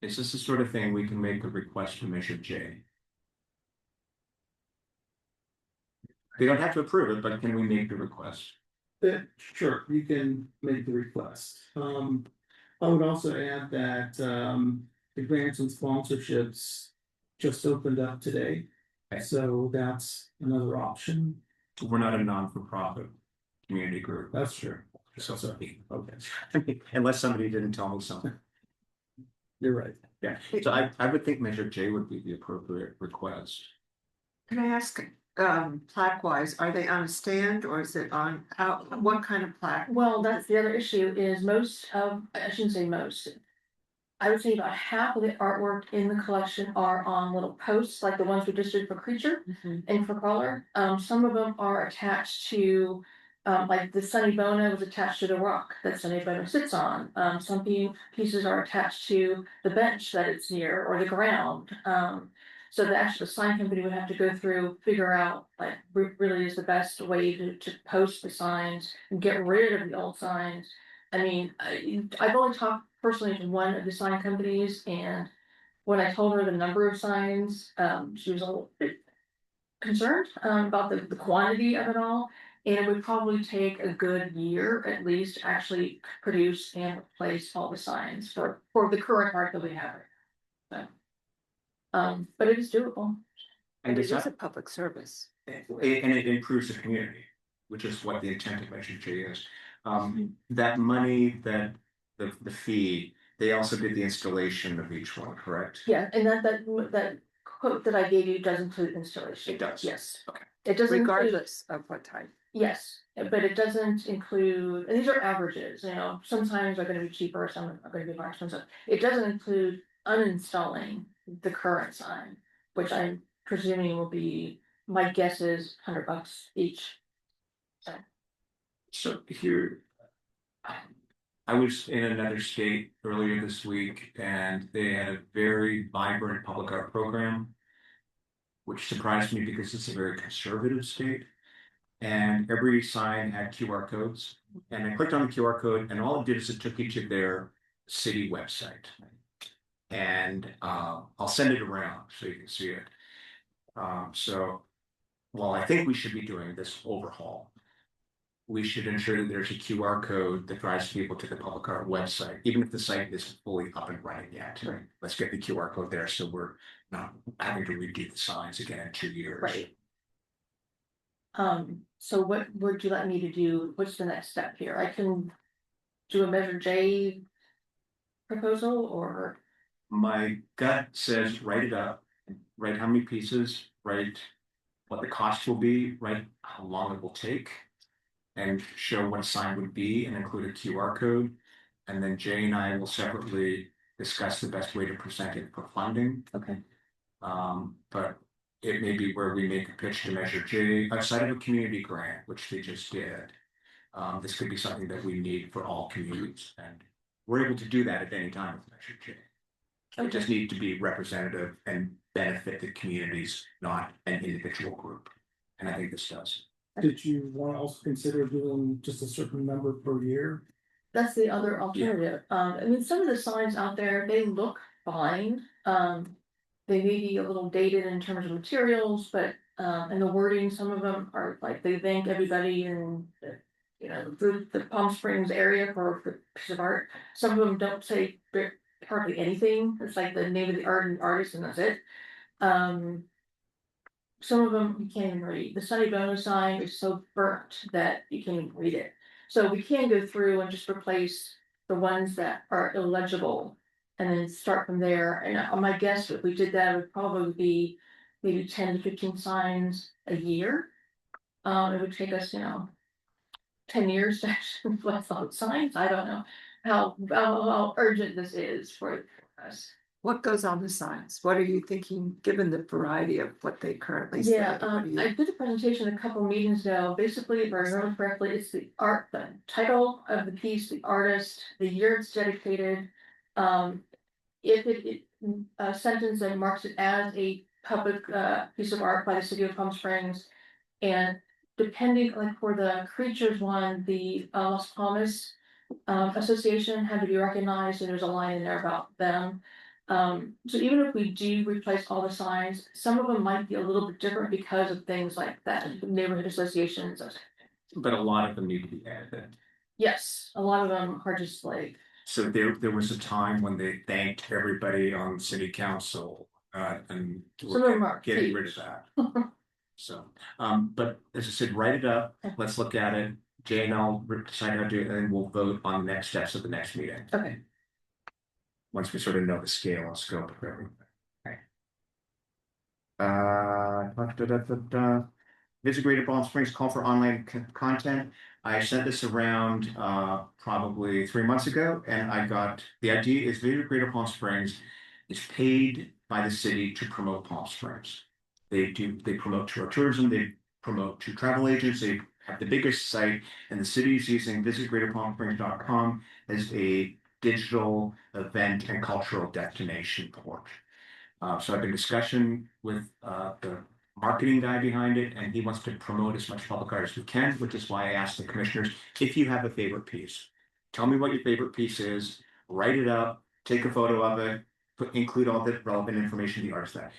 Is this the sort of thing we can make a request to Measure J? They don't have to approve it, but can we make the request? Sure, you can make the request. I would also add that, the grants and sponsorships just opened up today. Okay. So that's another option. We're not a non-for-profit community group. That's true. So, okay. Unless somebody didn't tell me something. You're right. Yeah, so I would think Measure J would be the appropriate request. Can I ask, plaque wise, are they on a stand or is it on, what kind of plaque? well, that's the other issue is I shouldn't say most. I would say about half of the artwork in the collection are on little posts, like the ones we just did for Creature and for Crawler. Some of them are attached to, like the Sunny Bona was attached to the rock that Sunny Bona sits on. Some pieces are attached to the bench that it's near or the ground. So the actual sign company would have to go through, figure out like really is the best way to post the signs and get rid of the old signs. I mean, I've only talked personally to one of the sign companies, and when I told her the number of signs, she was a little bit concerned about the quantity of it all. And it would probably take a good year at least to actually produce and replace all the signs for the current art that we have. So, but it is doable. And And it does is a that, public service. and it improves the community, which is what the intent of Measure J is. That money, that the fee, they also did the installation of each one, correct? Yeah, and that quote that I gave you does include installation. It does. Yes. Okay. It doesn't include, Regardless of what type. yes, but it doesn't include, and these are averages, you know, sometimes are gonna be cheaper, some are gonna be more expensive. It doesn't include uninstalling the current sign, which I'm presuming will be, my guess is $100 each. So here. I was in another state earlier this week and they had a very vibrant public art program. Which surprised me because it's a very conservative state. And every sign had QR codes. And I clicked on the QR code and all it did is it took you to their city website. And I'll send it around so you can see it. So while I think we should be doing this overhaul, we should ensure that there's a QR code that drives people to the public art website, even if the site isn't fully up and running yet. Let's get the QR code there so we're not having to redo the signs again in 2 years. Right. So what would you like me to do? What's the next step here? I can do a Measure J proposal or? My gut says write it up, write how many pieces, write what the cost will be, write how long it will take. And show what a sign would be and include a QR code. And then Jay and I will separately discuss the best way to present it for funding. Okay. But it may be where we make a pitch to Measure J outside of a community grant, which they just did. This could be something that we need for all communities, and we're able to do that at any time with Measure J. It just need to be representative and benefit the communities, not an individual group. And I think this does. Did you want to also consider doing just a certain number per year? That's the other alternative. I mean, some of the signs out there, they look fine. They may be a little dated in terms of materials, but and the wording, some of them are like they thank everybody in the Palm Springs area for a piece of art. Some of them don't say hardly anything. It's like the name of the art and artist, and that's it. Some of them you can't even read. The Sunny Bono sign is so burnt that you can't even read it. So we can go through and just replace the ones that are illegible and then start from there. And my guess, if we did that, would probably be maybe 10 to 15 signs a year. It would take us, 10 years to actually replace all the signs. I don't know how urgent this is for us. What goes on the signs? What are you thinking, given the variety of what they currently say? Yeah, I did a presentation a couple meetings ago. Basically, if I remember correctly, it's the title of the piece, the artist, the year it's dedicated. If it a sentence that marks it as a public piece of art by the city of Palm Springs, and depending, like for the creatures one, the Las Palmas Association had to be recognized, and there's a line in there about them. So even if we do replace all the signs, some of them might be a little bit different because of things like that, neighborhood associations. But a lot of them need to be added. Yes, a lot of them are just like. So there was a time when they thanked everybody on city council, and Some of them are getting rid of that. So, but as I said, write it up, let's look at it. Jay and I'll decide how to do it, and then we'll vote on the next steps of the next meeting. Okay. Once we sort of know the scale and scope of everything. Visit Greater Palm Springs call for online content. I sent this around probably 3 months ago, and I got the idea is Visit Greater Palm Springs is paid by the city to promote Palm Springs. They promote tour tourism, they promote to travel agents, they have the biggest site, and the city is using visitgreaterpalmsprings.com as a digital event and cultural destination port. So I've been in discussion with the marketing guy behind it, and he wants to promote as much public art as we can, which is why I asked the commissioners, if you have a favorite piece, tell me what your favorite piece is, write it up, take a photo of it, include all the relevant information the artist that.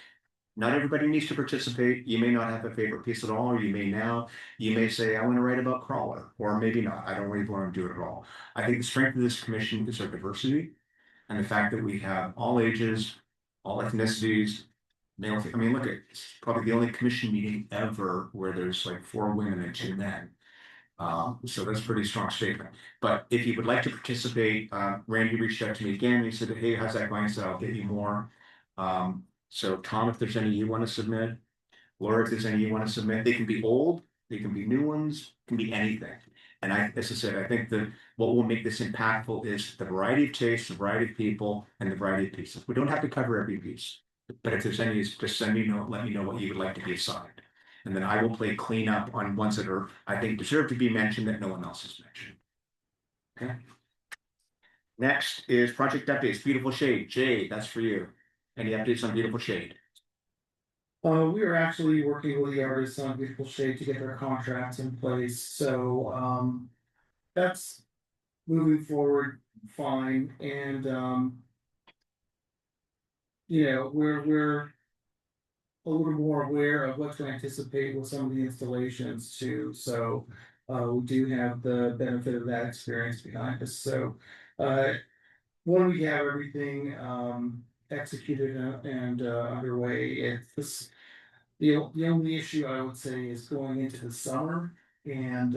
Not everybody needs to participate. You may not have a favorite piece at all, or you may now. You may say, I want to write about Crawler, or maybe not. I don't really want to do it at all. I think the strength of this commission is our diversity and the fact that we have all ages, all ethnicities, male. I mean, look, it's probably the only commission meeting ever where there's like 4 women and 2 men. So that's a pretty strong statement. But if you would like to participate, Randy reached out to me again. He said, hey, how's that going? I said, I'll get you more. So Tom, if there's any you want to submit, Laura, if there's any you want to submit, they can be old, they can be new ones, can be anything. And as I said, I think that what will make this impactful is the variety of tastes, the variety of people, and the variety of pieces. We don't have to cover every piece. But if there's any, just send me know, let me know what you would like to be assigned. And then I will play cleanup on ones that are, I think, deserve to be mentioned that no one else has mentioned. Okay. Next is project updates, Beautiful Shade. Jay, that's for you. Any updates on Beautiful Shade? We are actually working with the artists on Beautiful Shade to get their contracts in place, so, that's moving forward fine, and, you know, we're a little more aware of what to anticipate with some of the installations too, so, we do have the benefit of that experience behind us, so, when we have everything, executed and underway, it's the only issue I would say is going into the summer and,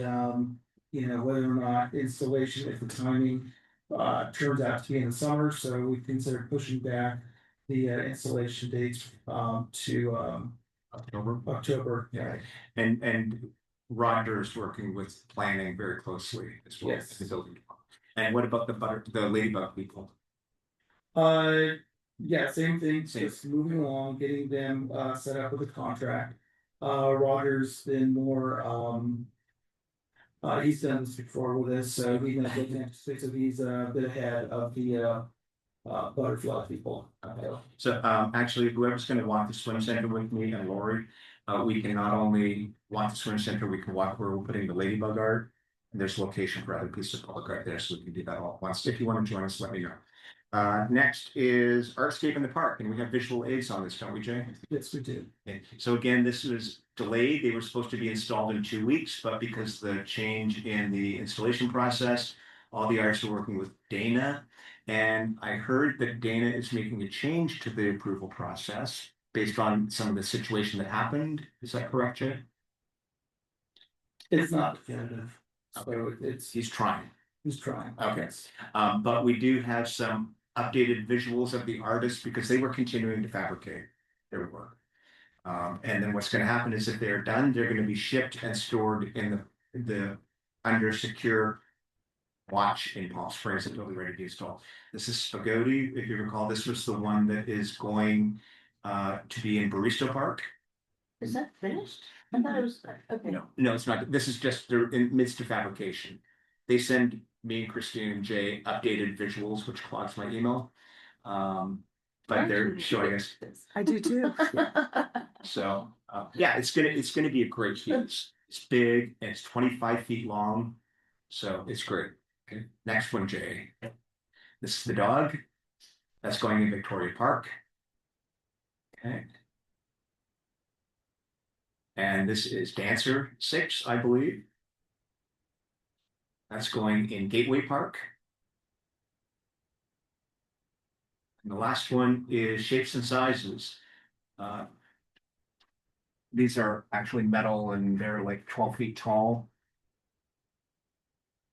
you know, whether or not installation, if the timing, turns out to be in the summer, so we consider pushing back the, installation dates, to, October, yeah. And Roger's working with planning very closely as well as Yes. the building department. And what about the Ladybug people? Yeah, same thing, Same. just moving along, getting them set up with a contract. Roger's been more he's done this before with us, so he's not looking at so he's a bit ahead of the butterfly people. So actually, whoever's gonna walk the swim center with me and Lori, we can not only walk the swim center, we can walk where we're putting the Ladybug art. And there's location for other pieces of public art there, so we can do that all at once. If you want to join us, let me know. Next is Artscape in the Park, and we have visual aids on this, don't we, Jay? Yes, we do. Okay. So again, this was delayed. They were supposed to be installed in 2 weeks, but because the change in the installation process, all the artists are working with Dana. And I heard that Dana is making a change to the approval process based on some of the situation that happened. Is that correct, Jay? It's not definitive, so it's He's trying. he's trying. Okay. But we do have some updated visuals of the artists because they were continuing to fabricate their work. And then what's gonna happen is if they're done, they're gonna be shipped and stored in the under secure watch in Palm Springs until they're ready to be installed. This is Spagoti, if you recall, this was the one that is going to be in Barista Park. Is that finished? I thought it was, okay. No, it's not. This is just they're in midst of fabrication. They send me and Christine and Jay updated visuals, which clogs my email. But they're showing us. I do too. So yeah, it's gonna be a great piece. It's big and it's 25 feet long. So it's great. Okay, next one, Jay. This is the dog. That's going in Victoria Park. Okay. And this is Dancer 6, I believe. That's going in Gateway Park. And the last one is Shapes and Sizes. These are actually metal and they're like 12 feet tall.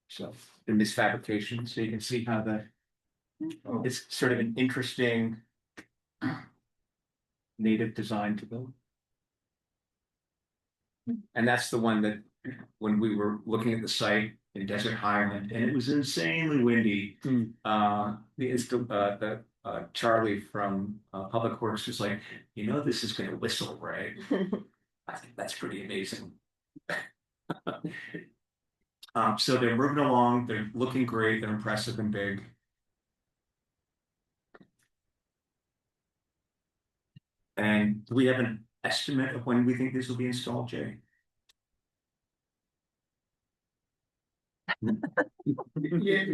So they're misfabrication, so you can see how it's sort of an interesting native design to build. And that's the one that when we were looking at the site in Desert Highland and it was insanely windy. Charlie from Public Works was like, you know, this is gonna whistle, right? I think that's pretty amazing. So they're moving along, they're looking great, they're impressive and big. And do we have an estimate of when we think this will be installed, Jay? Yeah,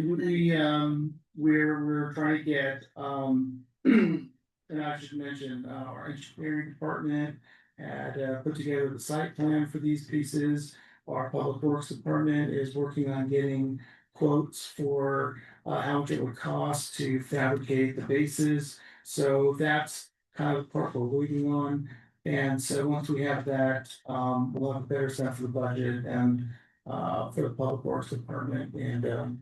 we're trying to get, and I should mention, our engineering department had put together the site plan for these pieces. Our public works department is working on getting quotes for how much it would cost to fabricate the bases. So that's kind of the part we're waiting on. And so once we have that, we'll have a better sense of the budget and for the public works department and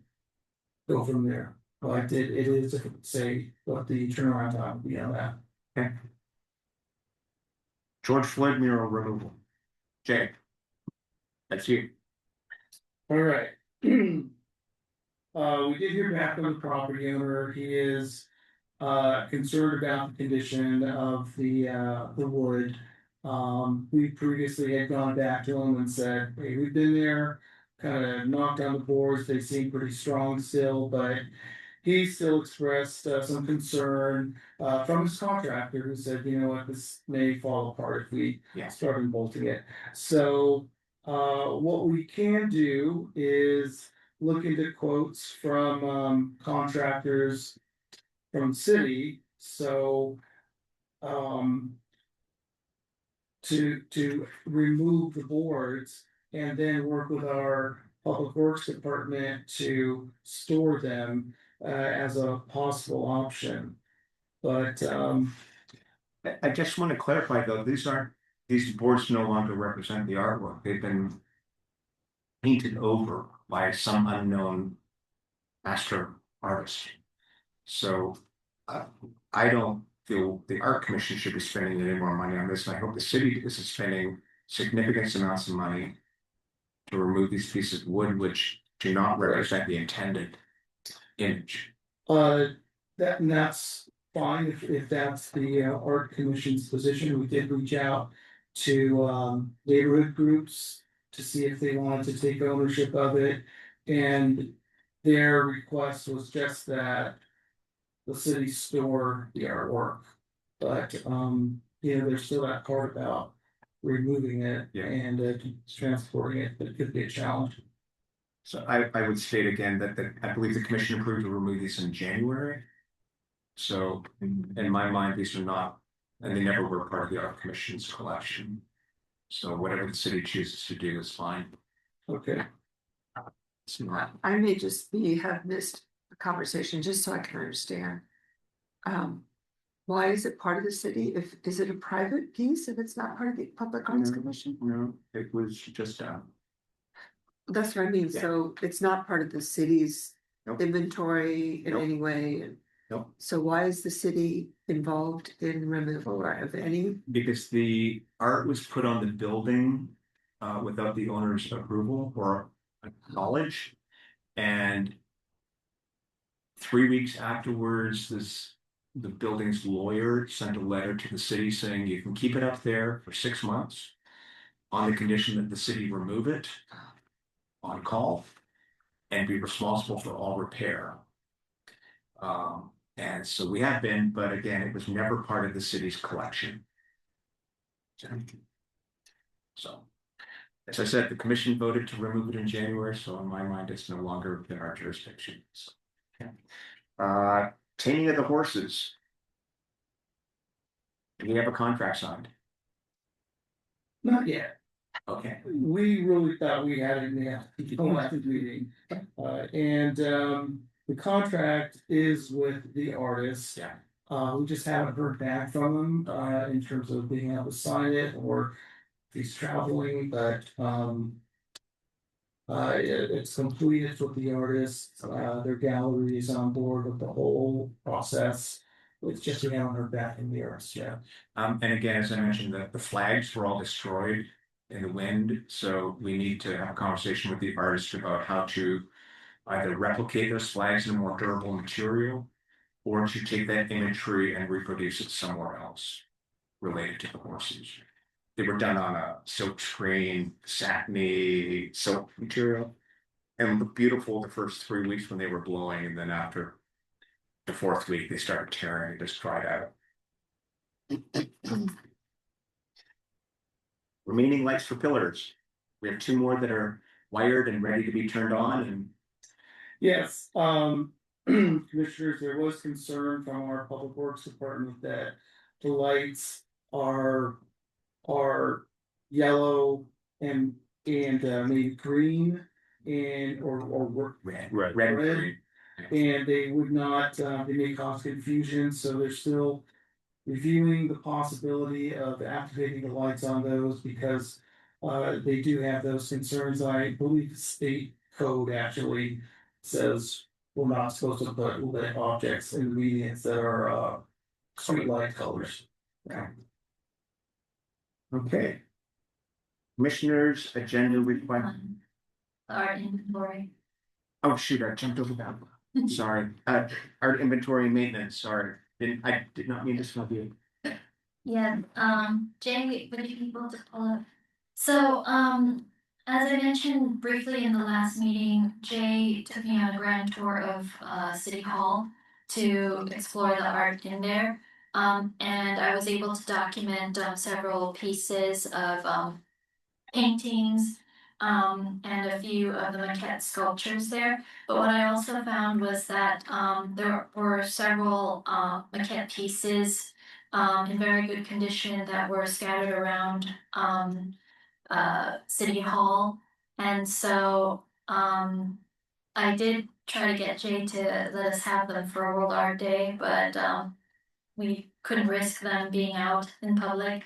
go from there. But it is difficult to say what the turnaround time will be on that. Okay. George Floyd mural removal. Jay. That's you. All right. We did hear back from the property owner. He is concerned about the condition of the wood. We previously had gone back to them and said, hey, we've been there, kind of knocked down the boards, they seem pretty strong still, but he still expressed some concern from his contractor who said, you know what, this may fall apart if we Yeah. start bolting it. So what we can do is look into quotes from contractors from city, so to remove the boards and then work with our public works department to store them as a possible option. But I just want to clarify though, these boards no longer represent the artwork. They've been painted over by some unknown master artist. So I don't feel the art commission should be spending any more money on this. And I hope the city is spending significant amounts of money to remove these pieces of wood, which do not represent the intended image. that's fine if that's the art commission's position. We did reach out to neighborhood groups to see if they wanted to take ownership of it, and their request was just that the city store the artwork. But you know, there's still that part about removing it Yeah. and transporting it, but it could be a challenge. So I would state again that I believe the commission approved to remove these in January. So in my mind, these are not, and they never were part of the art commission's collection. So whatever the city chooses to do is fine. Okay. It's not. I may just have missed a conversation, just so I can understand. Why is it part of the city? Is it a private piece if it's not part of the Public Arts Commission? No, it was just That's what I mean, Yeah. so it's not part of the city's Nope. inventory in Nope. any way? And Nope. so why is the city involved in removal of any? because the art was put on the building without the owner's approval or knowledge. And 3 weeks afterwards, the building's lawyer sent a letter to the city saying you can keep it up there for 6 months on the condition that the city remove it on call and be responsible for all repair. And so we have been, but again, it was never part of the city's collection. So, as I said, the commission voted to remove it in January, so in my mind, it's no longer within our jurisdiction. So, okay. Taming of the horses. Do we have a contract signed? Not yet. Okay, We really thought we had it in the last meeting. And the contract is with the artist. yeah, We just haven't heard back from him in terms of being able to sign it or if he's traveling, but it's completed with the artist. Their gallery is on board with the whole process. It's just we haven't heard back from the artist yet. and again, as I mentioned, the flags were all destroyed in the wind, so we need to have a conversation with the artist about how to either replicate those flags in a more durable material or to take that imagery and reproduce it somewhere else related to the horses. They were done on a silk screen, satiny silk material, and looked beautiful the first 3 weeks when they were blowing, and then after the 4th week, they started tearing and just dried out. Remaining lights for pillars. We have 2 more that are wired and ready to be turned on, and Yes, commissioners, there was concern from our public works department that the lights are yellow and maybe green and or red, Right. red, Red. green. and they would not, they may cause confusion, so they're still reviewing the possibility of activating the lights on those because they do have those concerns. I believe the state code actually says we're not supposed to put lit objects in medians that are street light colors. Okay. Commissioners, agenda request. Art inventory. Oh, shoot, I jumped over that. Sorry, art inventory and maintenance, sorry. I did not mean to snub you. Yeah, Jay, would you be able to pull up? So, as I mentioned briefly in the last meeting, Jay took me on a grand tour of, City Hall to explore the art in there. And I was able to document, several pieces of, paintings, and a few of the maquette sculptures there. But what I also found was that, there were several, maquette pieces in very good condition that were scattered around City Hall. And so I did try to get Jay to let us have them for World Art Day, but we couldn't risk them being out in public.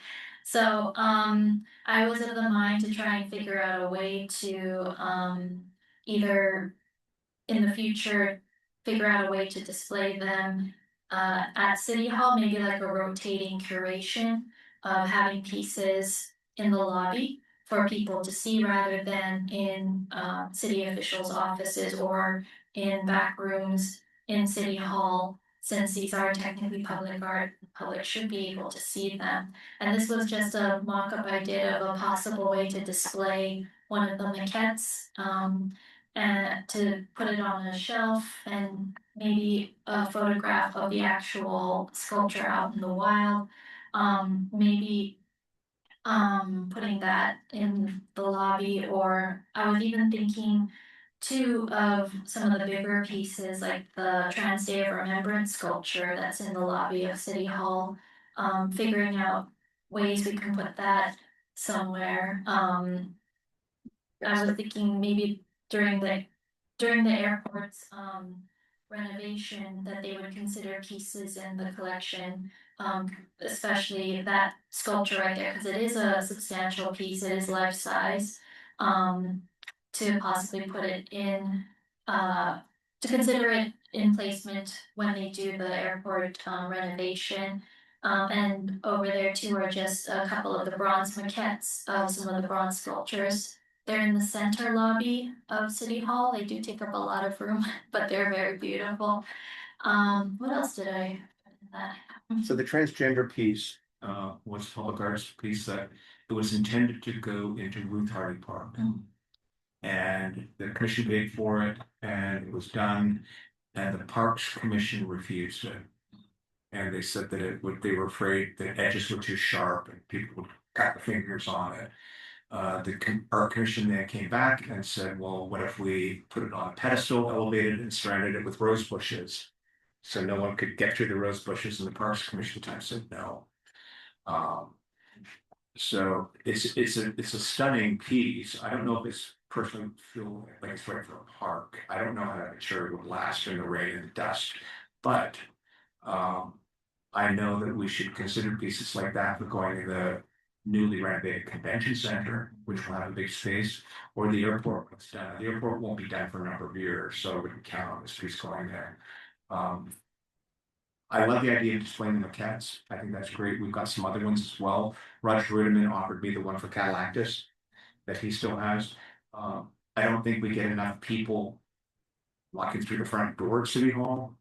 So I was of the mind to try and figure out a way to either in the future figure out a way to display them at City Hall, maybe like a rotating curation of having pieces in the lobby for people to see rather than in city officials' offices or in back rooms in City Hall, since these are technically public art, the public should be able to see them. And this was just a mock-up I did of a possible way to display one of the maquettes. And to put it on a shelf and maybe a photograph of the actual sculpture out in the wild. Maybe putting that in the lobby, or I was even thinking too of some of the bigger pieces like the Trans Day of Remembrance sculpture that's in the lobby of City Hall. Figuring out ways we can put that somewhere. I was thinking maybe during the airport's renovation that they would consider pieces in the collection, especially that sculpture right there, because it is a substantial piece, it is life size. To possibly put it in, to consider it in placement when they do the airport renovation. And over there too are just a couple of the bronze maquettes of some of the bronze sculptures. They're in the center lobby of City Hall. They do take up a lot of room, but they're very beautiful. What else did I put in that? So the transgender piece was a public arts piece that it was intended to go into Ruth Hardy Park. And the commission paid for it and it was done, and the Parks Commission refused it. And they said that they were afraid the edges were too sharp and people would cut their fingers on it. Art commission then came back and said, well, what if we put it on a pedestal, elevated and surrounded it with rose bushes? So no one could get through the rose bushes, and the Parks Commission time said no. So it's a stunning piece. I don't know if it's personally feel like it's right for a park. I don't know how that material would last in the rain and dust, but I know that we should consider pieces like that for going to the newly renovated convention center, which will have a big space, or the airport. The airport won't be done for a number of years, so we can count on this piece going there. I love the idea of displaying the maquettes. I think that's great. We've got some other ones as well. Roger Ruderman offered me the one for Catalactus that he still has. I don't think we get enough people walking through the front door at City Hall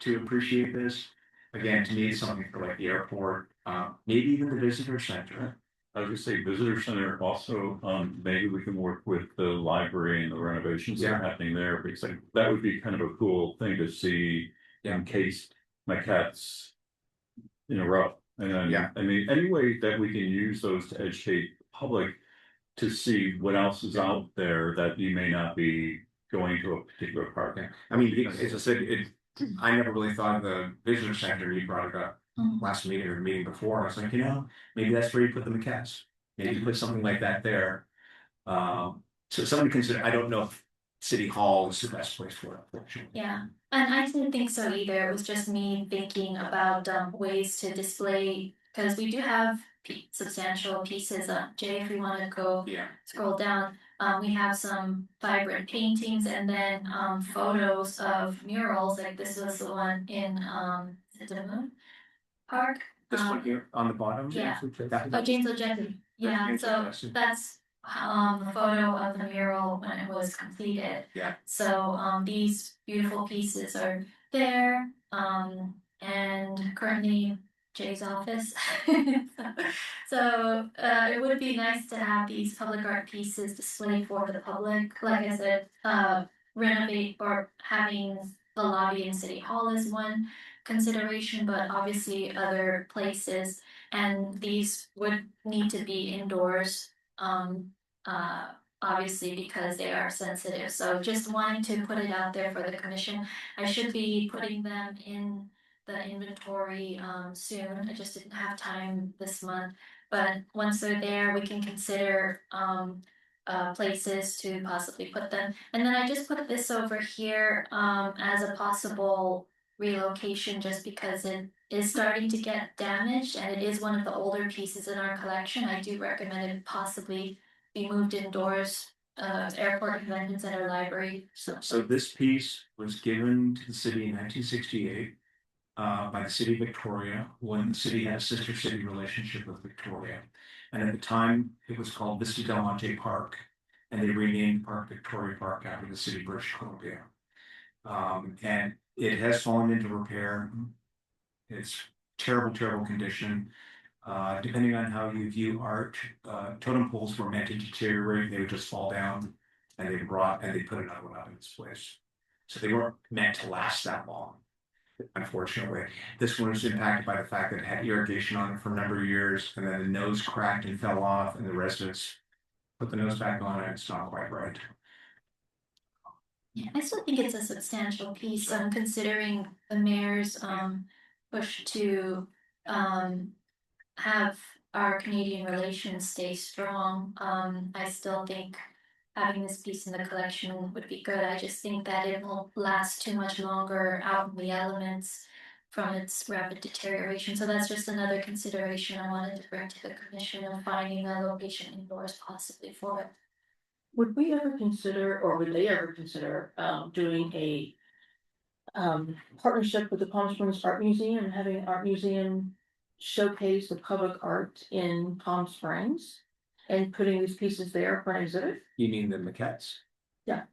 to appreciate this. Again, to me, it's something for like the airport, maybe even the visitor center. I was gonna say visitor center also, maybe we can work with the library and the renovations that are happening there, because like, that would be kind of a cool thing to see encased maquettes in a row. And then, I mean, any way that we can use those to educate the public to see what else is out there that you may not be going to a particular park. I mean, as I said, I never really thought of the visitor center. You brought it up last meeting or the meeting before. I was like, maybe that's where you put the maquettes. Maybe you put something like that there. So somebody consider. I don't know if City Hall is the best place for it, unfortunately. Yeah, and I didn't think so either. It was just me thinking about ways to display, because we do have substantial pieces. Jay, if you want to go scroll down, we have some vibrant paintings and then photos of murals. Like this was the one in the Moon Park. This one here on the bottom. Yeah. That- Oh, James O'Jetty. Yeah, James so O'Jetty. that's the photo of the mural when it was completed. Yeah. So these beautiful pieces are there. and currently Jay's office. So it would be nice to have these public art pieces displayed for the public. Like I said, renovate or having the lobby in City Hall is one consideration, but obviously other places. And these would need to be indoors, obviously because they are sensitive. So just wanting to put it out there for the commission. I should be putting them in the inventory soon. I just didn't have time this month. But once they're there, we can consider places to possibly put them. And then I just put this over here as a possible relocation just because it is starting to get damaged and it is one of the older pieces in our collection. I do recommend it possibly be moved indoors, airport convention center library. So this piece was given to the city in 1968 by the city of Victoria when the city had a sister city relationship with Victoria. And at the time, it was called Vista Del Monte Park, and they renamed Park Victoria Park after the city of British Columbia. And it has fallen into repair. It's terrible, terrible condition. Depending on how you view art, totem poles were meant to deteriorate, they would just fall down, and they put another one up in its place. So they weren't meant to last that long. Unfortunately, this one was impacted by the fact that it had irrigation on it for a number of years, and then the nose cracked and fell off, and the residents put the nose back on it. It's not quite right. Yeah, I still think it's a substantial piece, considering the mayor's push to have our Canadian relations stay strong. I still think having this piece in the collection would be good. I just think that it won't last too much longer out in the elements from its rapid deterioration. So that's just another consideration I wanted to bring to the commission of finding a location indoors possibly for it. Would we ever consider, or would they ever consider, doing a partnership with the Palm Springs Art Museum and having Art Museum showcase the public art in Palm Springs and putting these pieces there for an exhibit? You mean the maquettes? Yeah.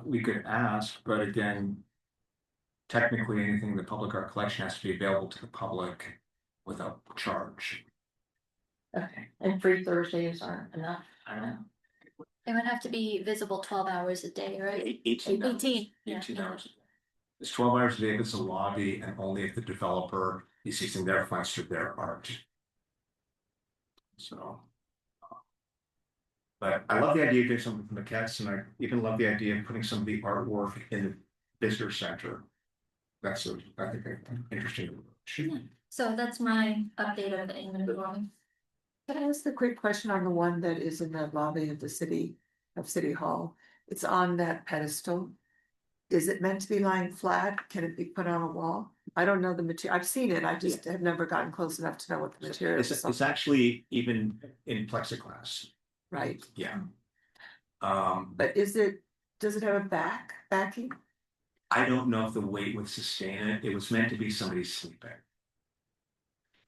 We could ask, but again, technically anything in the public art collection has to be available to the public without charge. Okay, and free Thursdays aren't enough, I don't know. It would have to be visible 12 hours a day, right? 18 hours. 18. 18 Yeah. hours. It's 12 hours a day if it's a lobby and only if the developer is using their funds to their art. So. But I love the idea of doing something with maquettes, and I even love the idea of putting some of the artwork in the visitor center. That's I think an interesting. Yeah. So that's my update of the inventory. Can I ask a quick question on the one that is in the lobby of the city of City Hall? It's on that pedestal. Is it meant to be lying flat? Can it be put on a wall? I don't know the material. I've seen it. I just have never gotten close enough to know what the material is. It's actually even in plexiglass. Right. Yeah. But does it have a backing? I don't know if the weight would sustain it. It was meant to be somebody sleeping.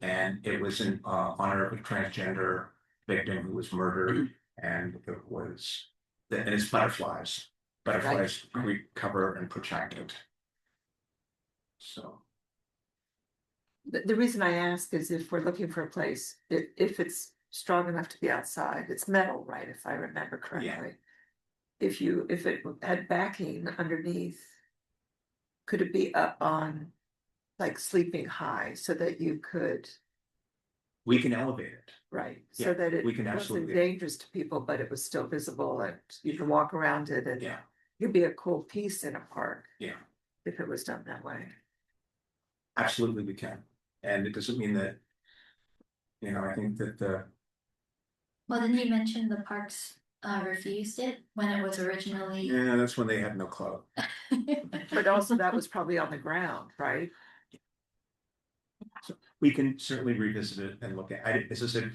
And it was in honor of a transgender victim who was murdered, and it's butterflies. Butterflies recover and protect it. So. The reason I ask is if we're looking for a place, if it's strong enough to be outside, it's metal, right? If I remember correctly. Yeah. If it had backing underneath, could it be up on like sleeping high so that you could? We can elevate it. Right, Yeah, so that it we can wasn't absolutely. dangerous to people, but it was still visible and you can walk around it and Yeah. it'd be a cool piece in a park. Yeah. If it was done that way. Absolutely we can. And it doesn't mean that, I think that Well, didn't you mention the parks refused it when it was originally? yeah, that's when they had no club. But also that was probably on the ground, right? So we can certainly revisit it and look at it. As I said,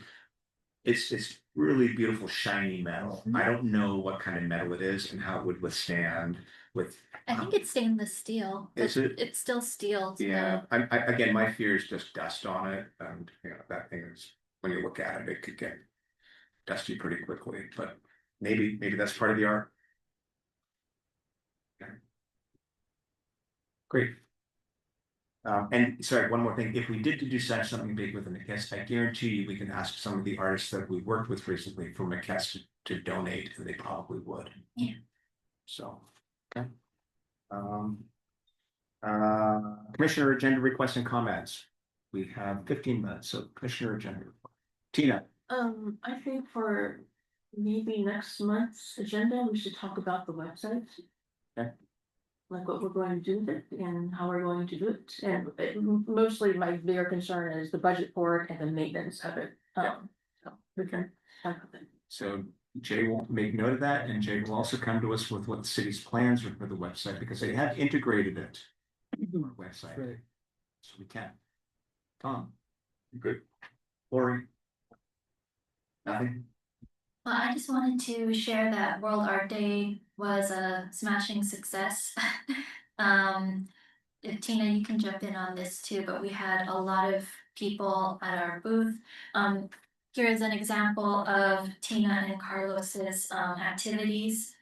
it's really beautiful, shiny metal. I don't know what kind of metal it is and how it would withstand with. I think it's stainless steel. Is it? It's still steel. Yeah. Again, my fear is just dust on it, and that thing is when you look at it, it could get dusty pretty quickly. But maybe that's part of the art. Okay. Great. And sorry, one more thing, if we did to decide something big with the McKess, I guarantee you, we can ask some of the artists that we worked with recently for McKess to donate, and they probably would. Yeah. So, okay. Commissioner agenda requests and comments. We have 15 minutes, so Commissioner agenda. Tina, I think for maybe next month's agenda, we should talk about the website. Okay. Like what we're going to do with it and how we're going to do it. And mostly my bigger concern is the budget for it and the maintenance of it. So we can talk about it. so Jay will make note of that, and Jay will also come to us with what the city's plans are for the website, because they have integrated it on our website. Right. So we can. Tom, Good. Lori? Nothing? Well, I just wanted to share that World Art Day was a smashing success. If Tina, you can jump in on this too, but we had a lot of people at our booth. Here is an example of Tina and Carlos's activities.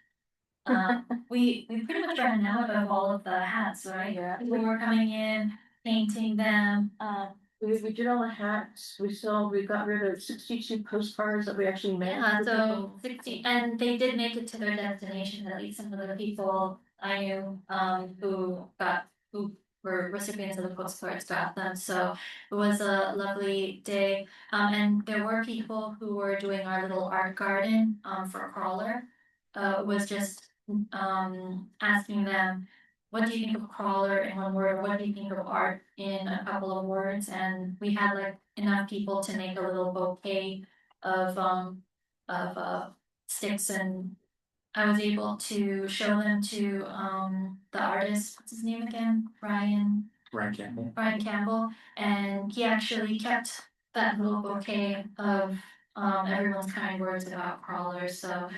We pretty much ran out of all of the hats, right? Yeah. People were coming in, painting them. We did all the hats. We got rid of 62 postcards that we actually made. Yeah, so 60, and they did make it to their destination, at least some of the people I knew, who were recipients of the postcards got them, so it was a lovely day. And there were people who were doing our little art garden, for Crawler. Was just, asking them, what do you think of Crawler in one word? What do you think of art in a couple of words? And we had like enough people to make a little bouquet of sticks, and I was able to show them to the artist, what's his name again? Brian Campbell, and he actually kept that little bouquet of everyone's kind words about Crawlers. So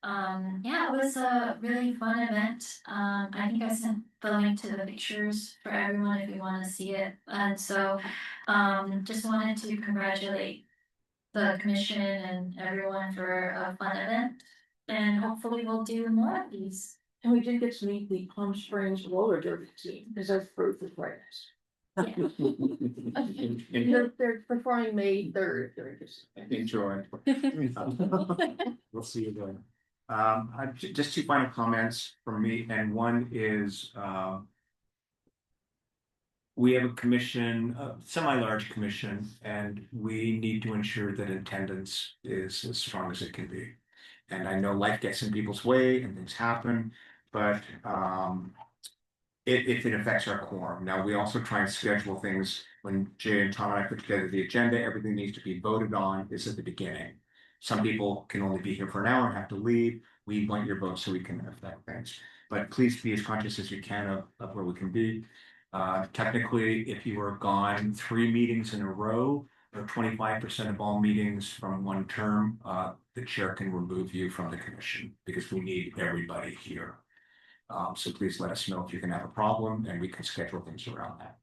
yeah, it was a really fun event. I think I sent the link to the pictures for everyone if you want to see it. And so just wanted to congratulate the commission and everyone for a fun event. And hopefully we'll do more of these. And we did get to meet the Palm Springs roller derby team, because that's both is right next. They're performing May 3rd. Enjoy. We'll see you then. Just two final comments from me, and one is, we have a commission, a semi-large commission, and we need to ensure that attendance is as strong as it can be. And I know life gets in people's way and things happen, but if it affects our quorum. Now, we also try and schedule things when Jay and Tom and I put together the agenda, everything needs to be voted on is at the beginning. Some people can only be here for an hour and have to leave. We want your vote so we can affect things. But please be as conscious as you can of where we can be. Technically, if you were gone 3 meetings in a row, or 25% of all meetings from one term, the chair can remove you from the commission, because we need everybody here. So please let us know if you're gonna have a problem, and we can schedule things around that.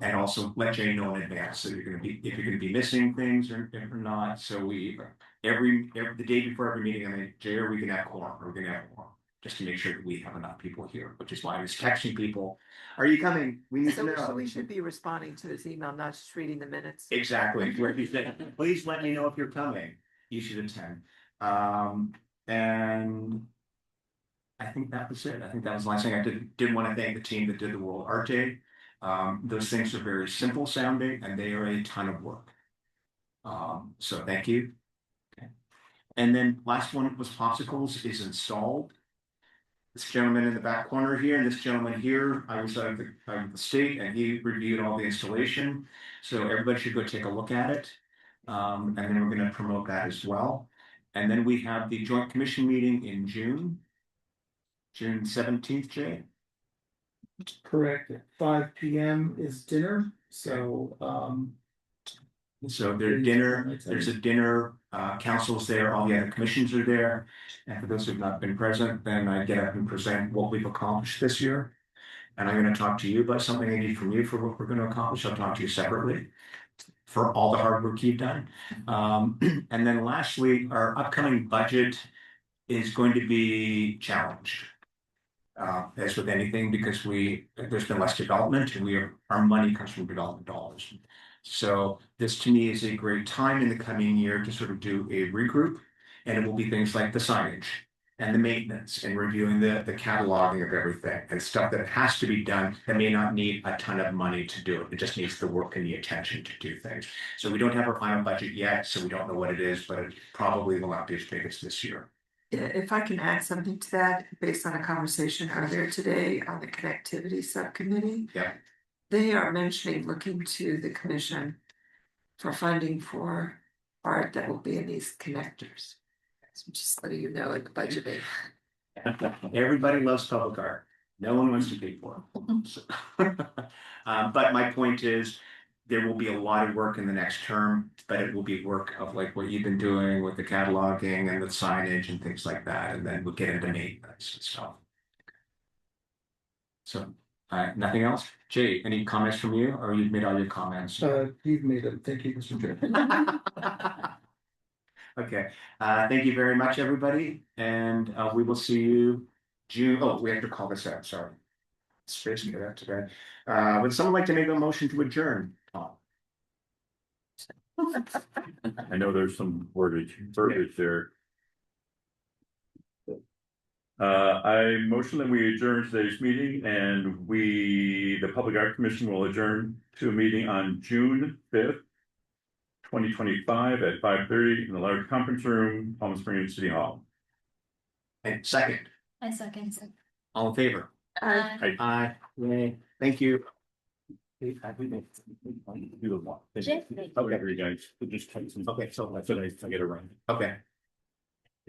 And also let Jay know in advance that if you're gonna be missing things or not. So we the day before every meeting, I mean, Jay, are we gonna have quorum? Are we gonna have quorum? Just to make sure that we have enough people here, which is why I was texting people. Are you coming? We need to know. So we should be responding to this email, not just reading the minutes. Exactly. Where he said, please let me know if you're coming. You should attend. And I think that was it. I think that was the last thing. I did want to thank the team that did the World Art Day. Those things are very simple sounding, and they are a ton of work. So thank you. Okay. And then last one was Popsicles is installed. This gentleman in the back corner here, and this gentleman here, I was out of the state, and he reviewed all the installation. So everybody should go take a look at it. And then we're going to promote that as well. And then we have the joint commission meeting in June 17th, Jay. Correct. At 5 p.m. is dinner. So there's a dinner, council's there, all the other commissions are there. And for those who have not been present, then I get up and present what we've accomplished this year. And I'm going to talk to you about something I need from you for what we're going to accomplish. I'll talk to you separately for all the hard work you've done. And then lastly, our upcoming budget is going to be challenged. as with anything, because there's been less development and our money comes from development dollars. So this to me is a great time in the coming year to sort of do a regroup. And it will be things like the signage and the maintenance and reviewing the cataloging of everything and stuff that has to be done that may not need a ton of money to do it. It just needs the work and the attention to do things. So we don't have our final budget yet, so we don't know what it is, but it probably will not be as big as this year. If I can add something to that, based on a conversation earlier today on the connectivity subcommittee. Yeah. They are mentioning looking to the commission for funding for art that will be in these connectors. So just letting you know in the budgeting. Everybody loves public art. No one wants to pay for it. So, but my point is, there will be a lot of work in the next term, but it will be work of like what you've been doing with the cataloging and the signage and things like that, and then we'll get into maintenance and stuff. So, nothing else? Jay, any comments from you, or you've made all your comments? You've made it. Thank you, Mr. Chair. Okay, thank you very much, everybody, and we will see you June. Oh, we have to call this out. Sorry, space me that today. Would someone like to make a motion to adjourn? Tom? I know there's some verbiage there. I motion that we adjourn today's meeting, and the Public Art Commission will adjourn to a meeting on June 5th. 2025 at 5:30 in the large conference room, Palm Springs City Hall. And second, I second. all in favor? Aye. Yay. Thank you. Do the one. Jay? Okay, you guys, just text me. Okay, so I said I get it right. okay.